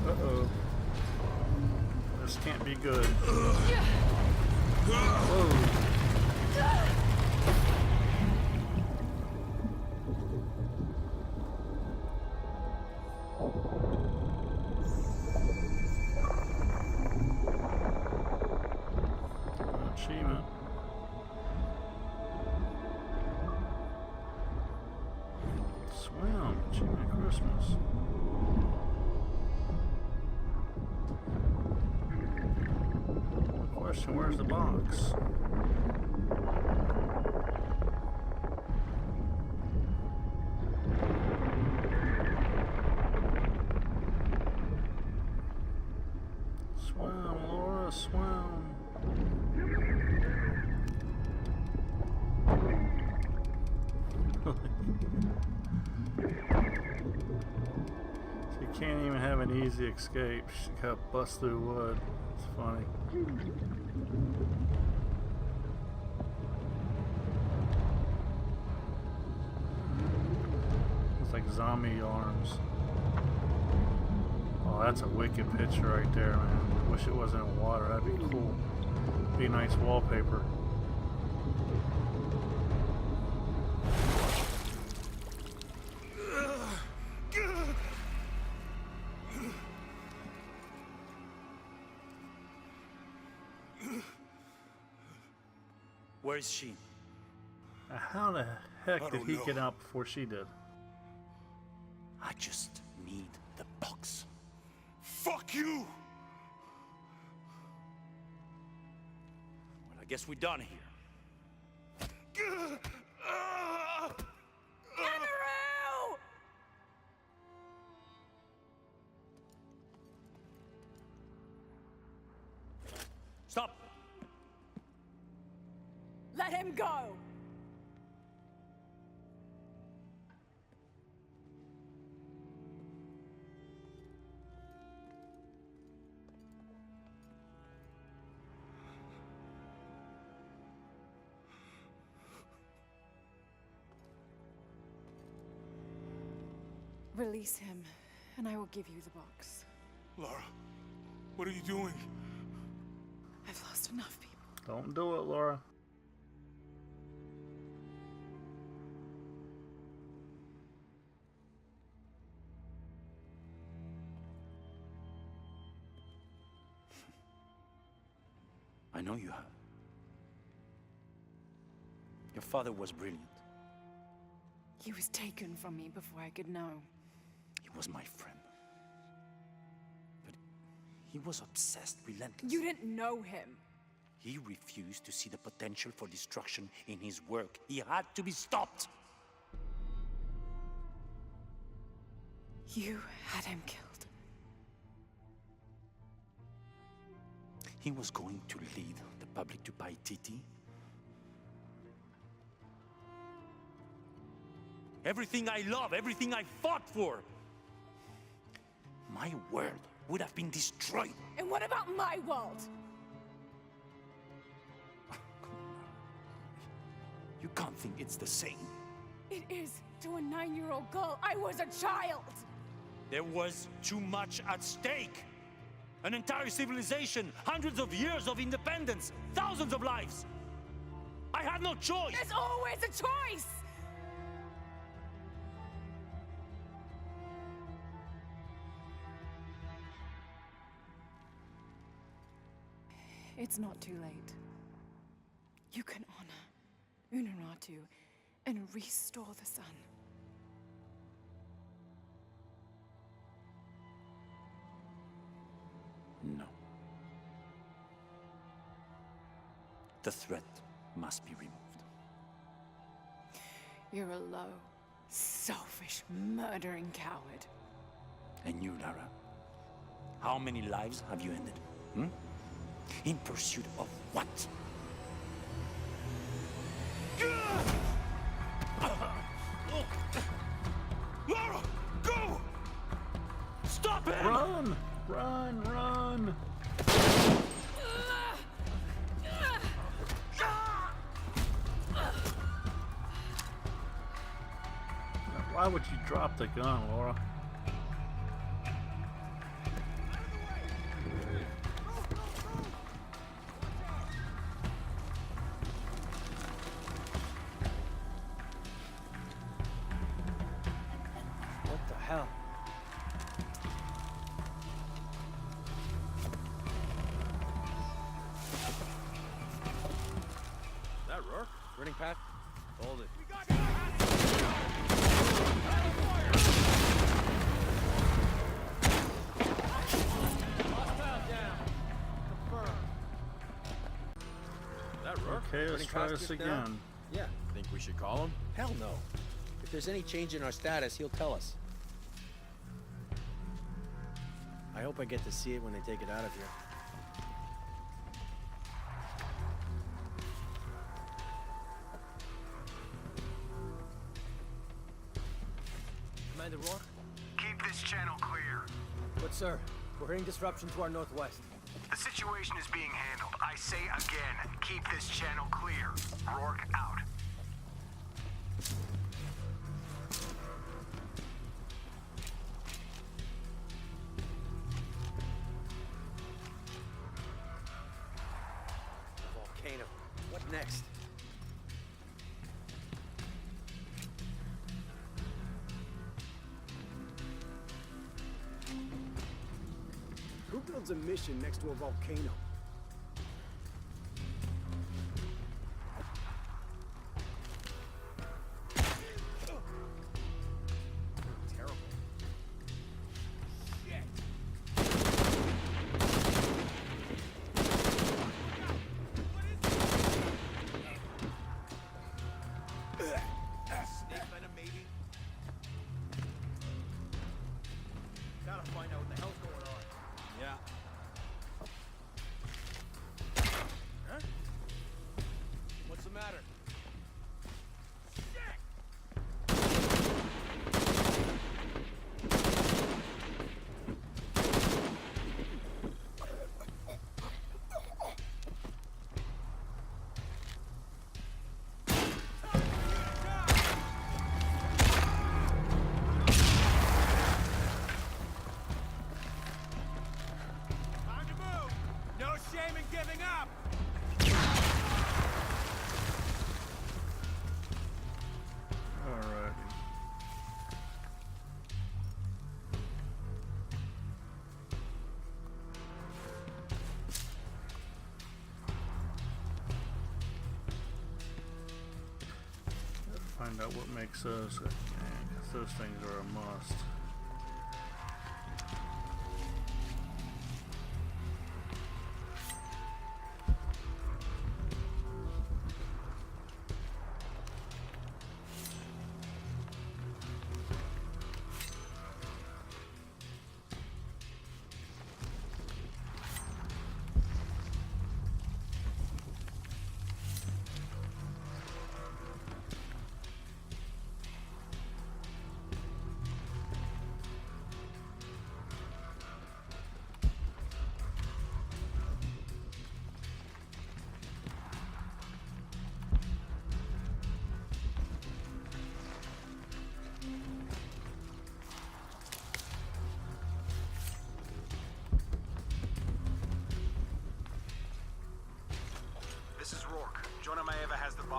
Uh-oh. This can't be good. Whoa. Achievement. Swim. Achievement Christmas. Question, where's the box? Swim, Laura, swim. She can't even have an easy escape. She got bust through wood. It's funny. It's like zombie arms. Oh, that's a wicked picture right there, man. Wish it wasn't in water. That'd be cool. Be nice wallpaper. Where is she? How the heck I did don't he know. get out before she did? I just need the box. Fuck you! Well, I guess we're done here. Stop! Let him go! Release him, and I will give you the box. Laura, what are you doing? I've lost enough people. Don't do it, Laura. I know you have. Your father was brilliant. He was taken from me before I could know. He was my friend. But he was obsessed, relentless. You didn't know him. He refused to see the potential for destruction in his work. He had to be stopped. You had him killed. he was going to lead the public to Paititi? Everything I love, everything I fought for. My world would have been destroyed. And what about my world? You can't think it's the same. It is to a 9-year-old girl. I was a child. There was too much at stake. An entire civilization, hundreds of years of independence, thousands of lives. I had no choice. There's always a choice. It's not too late. You can honor Unuratu and restore the sun. No. The threat must be removed. You're a low, selfish, murdering coward. And you, Lara? How many lives have you ended? Hmm? In pursuit of what? Lara, go! Stop him! Run! Run! Run! Why would you drop the gun, Laura? What the hell? That Rourke? Running path? Hold it. Okay, let's try this again. Yeah. Think we should call him? Hell no. If there's any change in our status, he'll tell us. I hope I get to see it when they take it out of here. Commander Rourke? Keep this channel clear. But sir, we're hearing disruption to our northwest. The situation is being handled. I say again, keep this channel clear. Rourke out. Volcano. What next? Who builds a mission next to a volcano? Terrible. Snake venom, maybe? Gotta find out what the hell's going on. Yeah. Huh? What's the matter? Time to move! No shame in giving up! Alright. Find out what makes those. Yeah, 'cause those things are a must.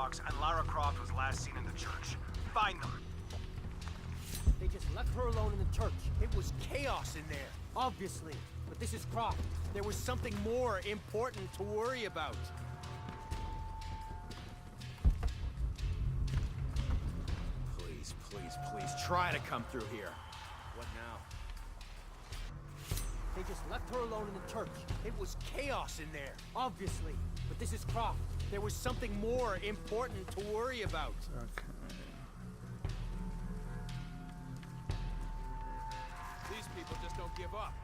box, and Lara Croft was last seen in the church. Find them. They just left her alone in the church. It was chaos in there, obviously. But this is Croft. There was something more important to worry about. Please, please, please, try to come through here. What now? They just left her alone in the church. It was chaos in there, obviously. But this is Croft. There was something more important to worry about. Okay. These people just don't give up.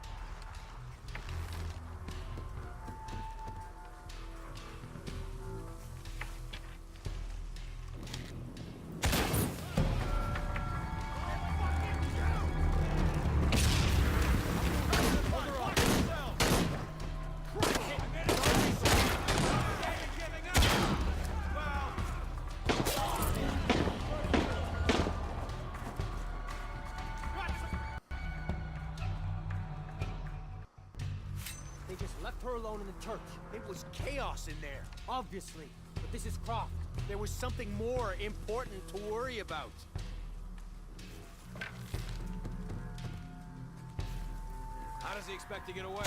They just left her alone in the church. It was chaos in there, obviously. But this is Croft. There was something more important to worry about. How does he expect to get away?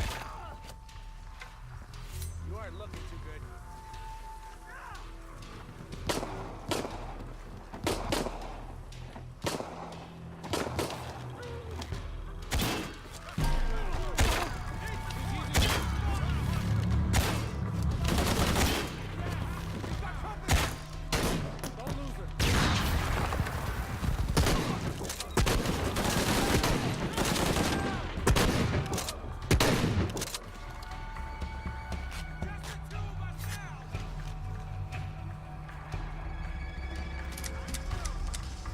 You aren't looking too good.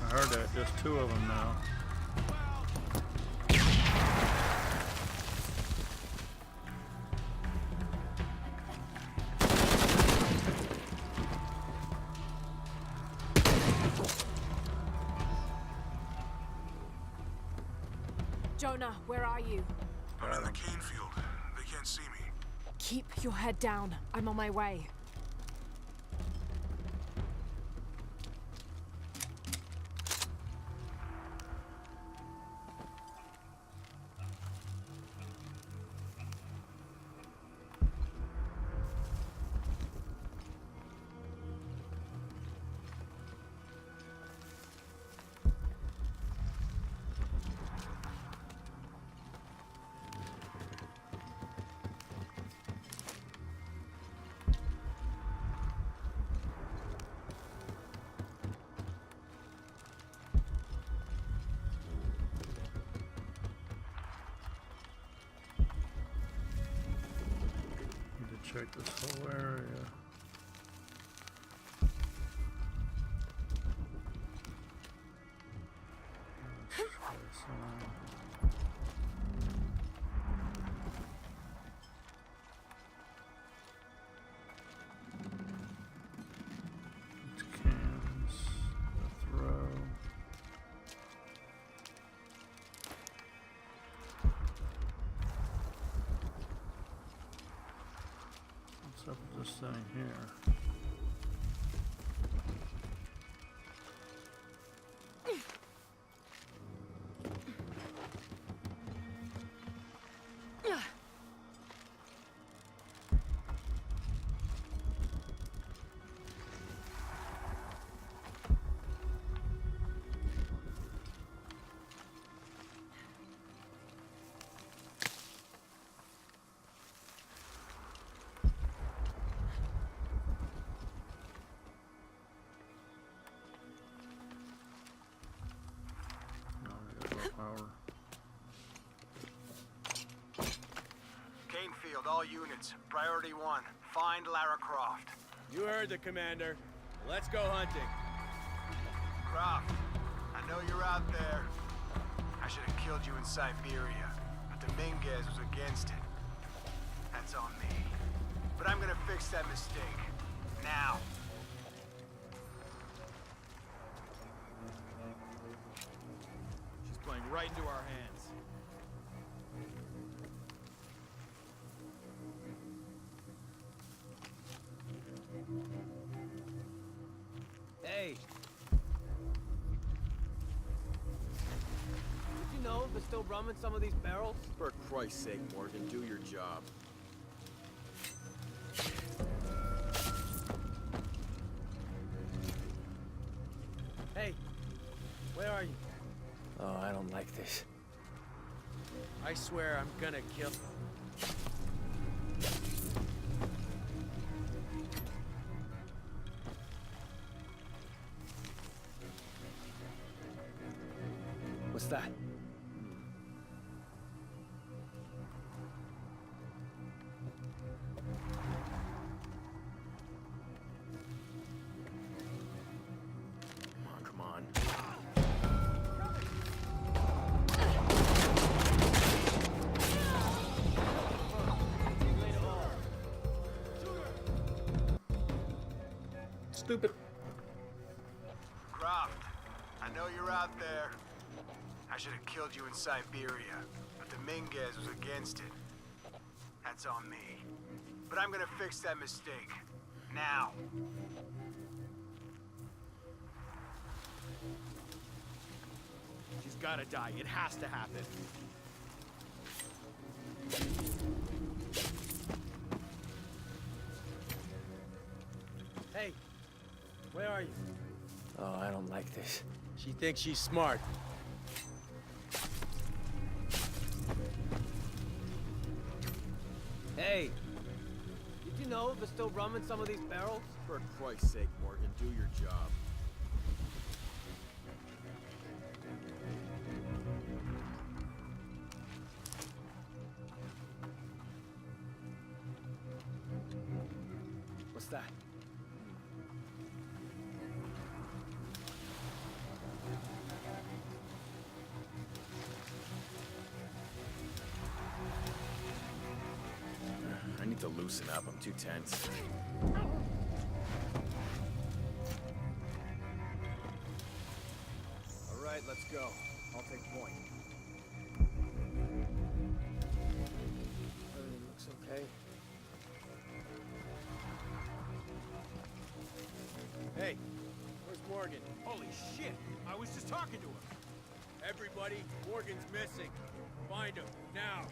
I heard that. Just two of them now. Jonah, where are you? I'm in the cane field. They can't see me. Keep your head down. I'm on my way. Check this whole area. Let's try some. It's cans, the throw. What's up with this thing here? Canefield, all units. Priority 1. Find Lara Croft. You heard the commander. Let's go hunting. Croft, I know you're out there. I should have killed you in Siberia, but Dominguez was against it. That's on me. But I'm gonna fix that mistake. Now. She's playing right into our hands. there's still rum in some of these barrels? For Christ's sake, Morgan, do your job. Hey, where are you? Oh, I don't like this. I swear I'm gonna kill... What's that? Come on. Stupid. Croft, I know you're out there. I should have killed you in Siberia, but Dominguez was against it. That's on me. But I'm gonna fix that mistake. Now. She's gotta die. It has to happen. Hey, where are you? Oh, I don't like this. She thinks she's smart. Hey, did you know there's still rum in some of these barrels? For Christ's sake, Morgan, do your job. What's that? I need to loosen up. I'm too tense. All right, let's go. I'll take point. Everything looks okay. Hey, where's Morgan? Holy shit! I was just talking to him. Everybody, Morgan's missing. Find him, now.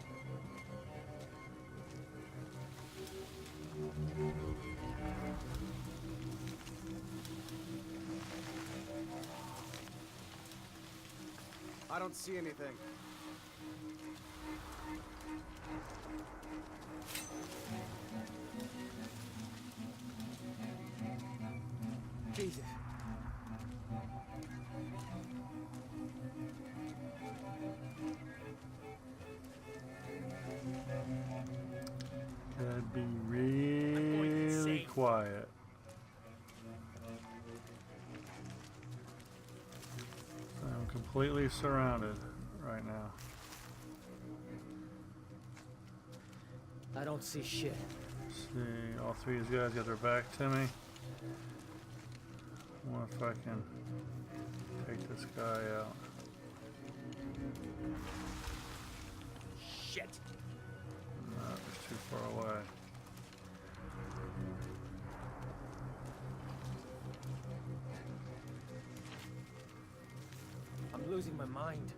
I don't see anything. Jesus. Gotta be really quiet. I'm completely surrounded right now. I don't see shit. See, all three of these guys got their back to me. I wonder if I can take this guy out. Shit. No, it's too far away. I'm losing my mind.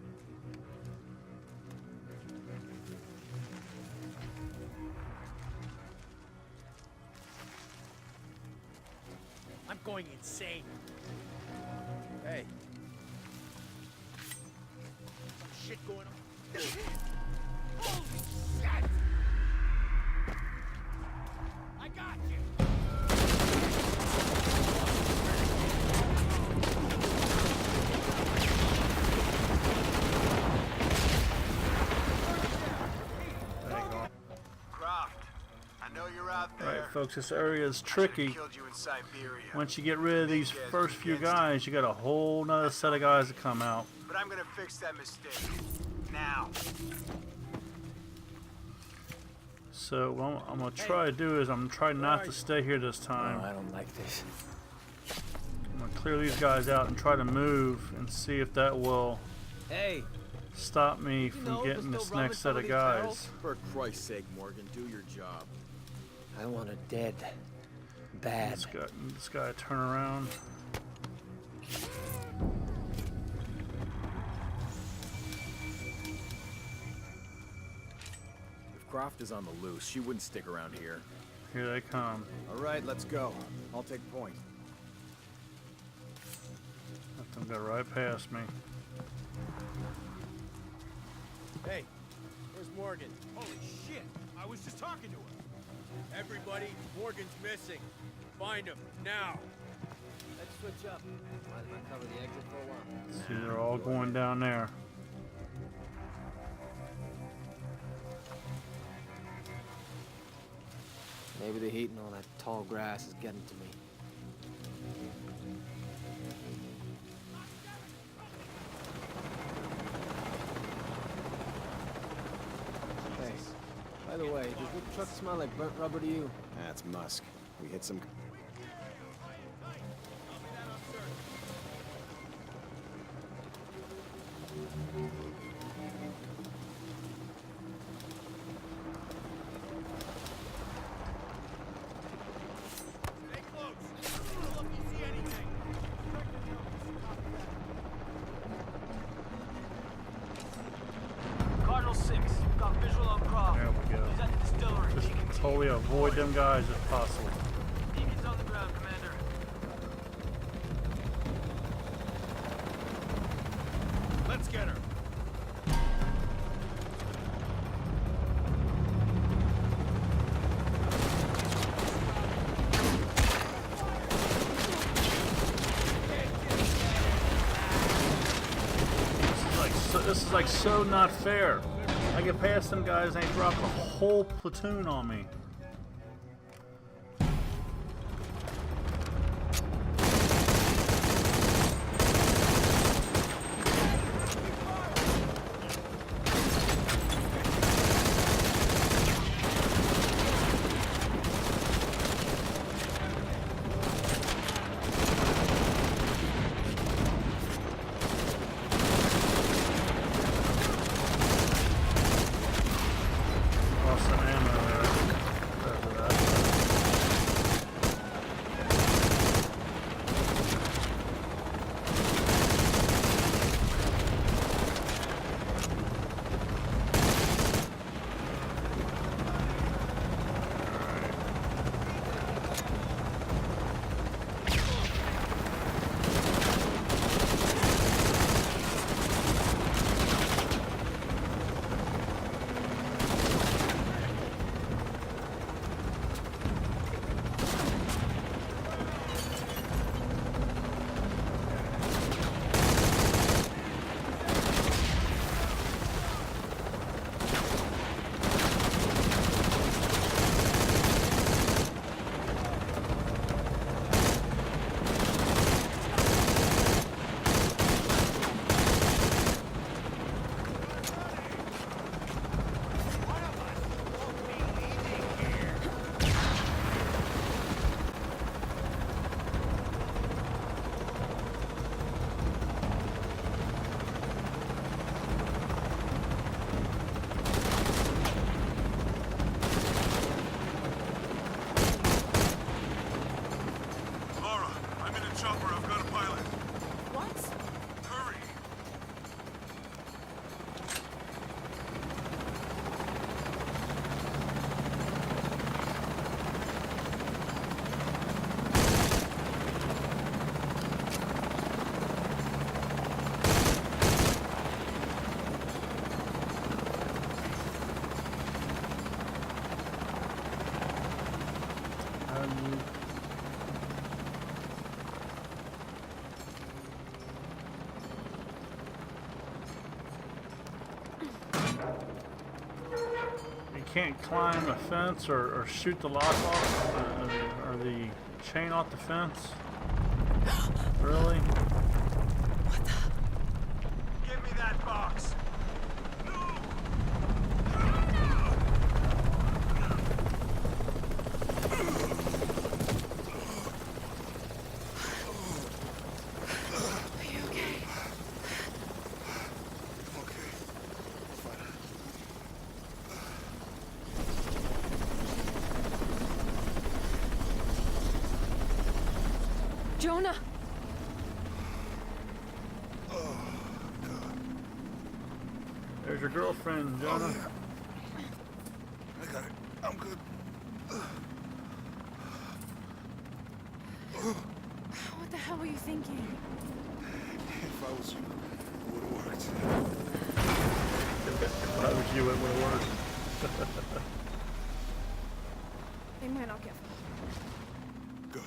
I'm going insane. Hey. Some shit going on. Holy shit! I got you! Alright folks, this area is tricky. Once you get rid of these first few guys, you got a whole nother set of guys that come out. But I'm gonna fix that mistake. Now. So what I'm gonna try to do is I'm trying not to stay here this time. No, I don't like this. I'm gonna clear these guys out and try to move and see if that will stop me from getting this next set of guys. For Christ's sake, Morgan, do your job. I want a dead, bad. This guy turn around. Croft is on the loose. She wouldn't stick around here. Here they come. All right, let's go. I'll take point. Let them go right past me. Hey, where's Morgan? Holy shit! I was just talking to her. Everybody, Morgan's missing. Find him now. Let's switch up. Might as well cover the exit for a while. See, they're all going down there. Maybe the heat and all that tall grass is getting to me. Hey, by the way, does the truck smell like burnt rubber to you? That's musk. We hit some... There we go. Just totally avoid them guys if possible. Beacon's on the ground, Commander. Let's get her. This is like so not fair. I get past them guys and they drop a whole platoon on me. Can't climb a fence or shoot the lock off or the chain off the fence? Really? Give me that box. Jonah! There's your girlfriend, Jonah. I'm good. What the hell were you thinking? If I was you, it would have worked. If I was you, it would have worked. They might not get far. Go.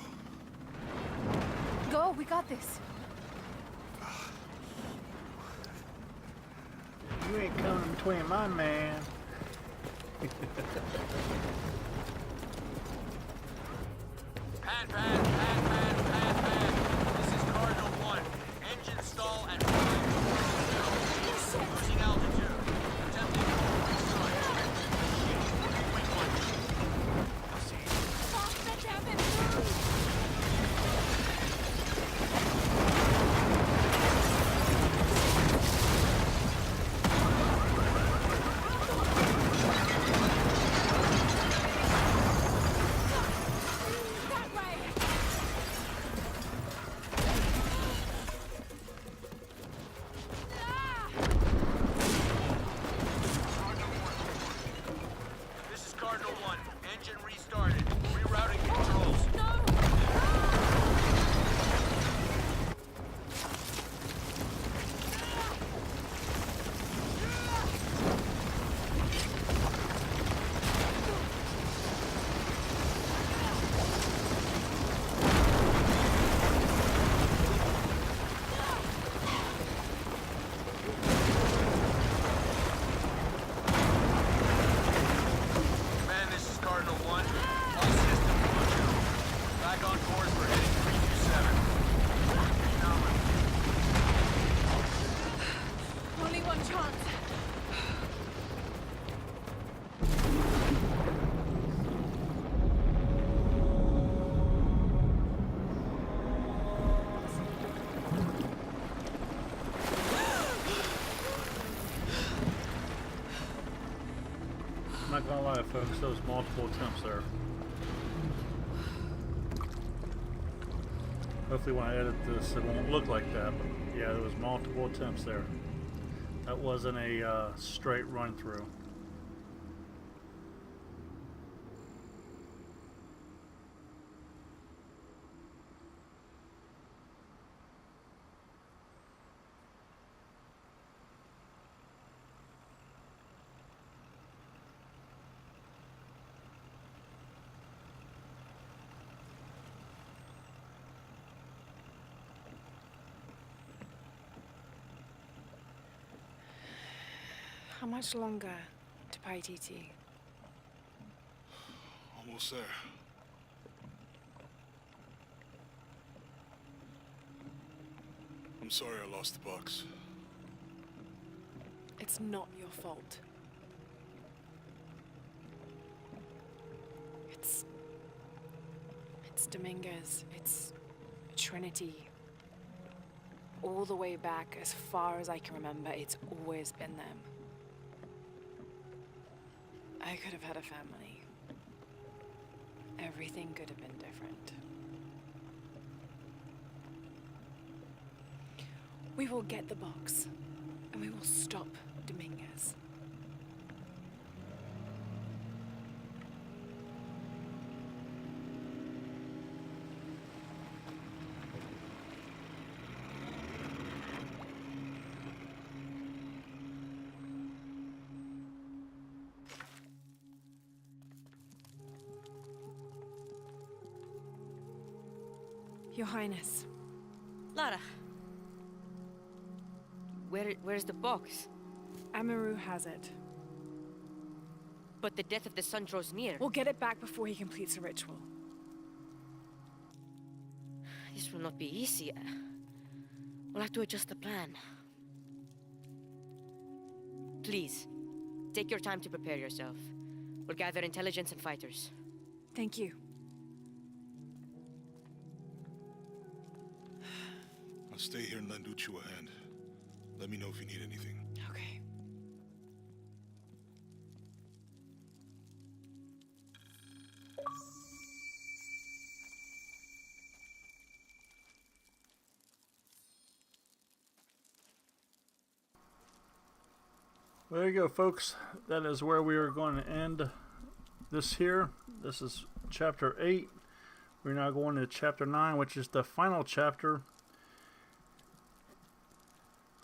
Go, we got this. You ain't coming between my man. Pan. This is Cardinal 1. Engine stall and losing altitude. Attempting to restart. Wait one. I'll see you. Stop the cabin! I'm not gonna lie, folks, there was multiple attempts there. Hopefully when I edit this it won't look like that, but yeah, there was multiple attempts there. That wasn't a straight run through. How much longer to Paititi? Almost there. I'm sorry I lost the box. It's not your fault. It's Dominguez. It's Trinity. All the way back, as far as I can remember, it's always been them. I could have had a family. Everything could have been different. We will get the box, and we will stop Dominguez. Your Highness. Lara. Where's the box? Amaru has it. But the death of the sun draws near. We'll get it back before he completes a ritual. This will not be easy. We'll have to adjust the plan. Please, take your time to prepare yourself. We'll gather intelligence and fighters. Thank you. I'll stay here and lend Uchu a hand. Let me know if you need anything. Okay. Well, there you go, folks. That is where we are going to end this is chapter 8. We're now going to chapter 9, which is the final chapter.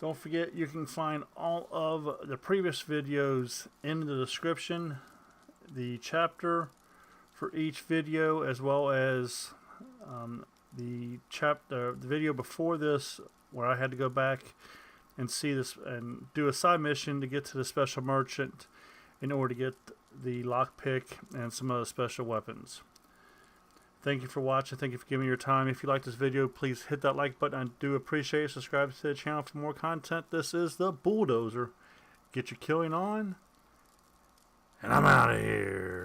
Don't forget, you can find all of the previous videos in the description. The chapter for each video, as well as the video before this, where I had to go back and see this and do a side mission to get to the special merchant in order to get the lockpick and some other special weapons. Thank you for watching. Thank you for giving me your time. If you like this video, please hit that like button. I do appreciate it. Subscribe to the channel for more content. This is the Bulldozer. Get your killing on, and I'm out of here.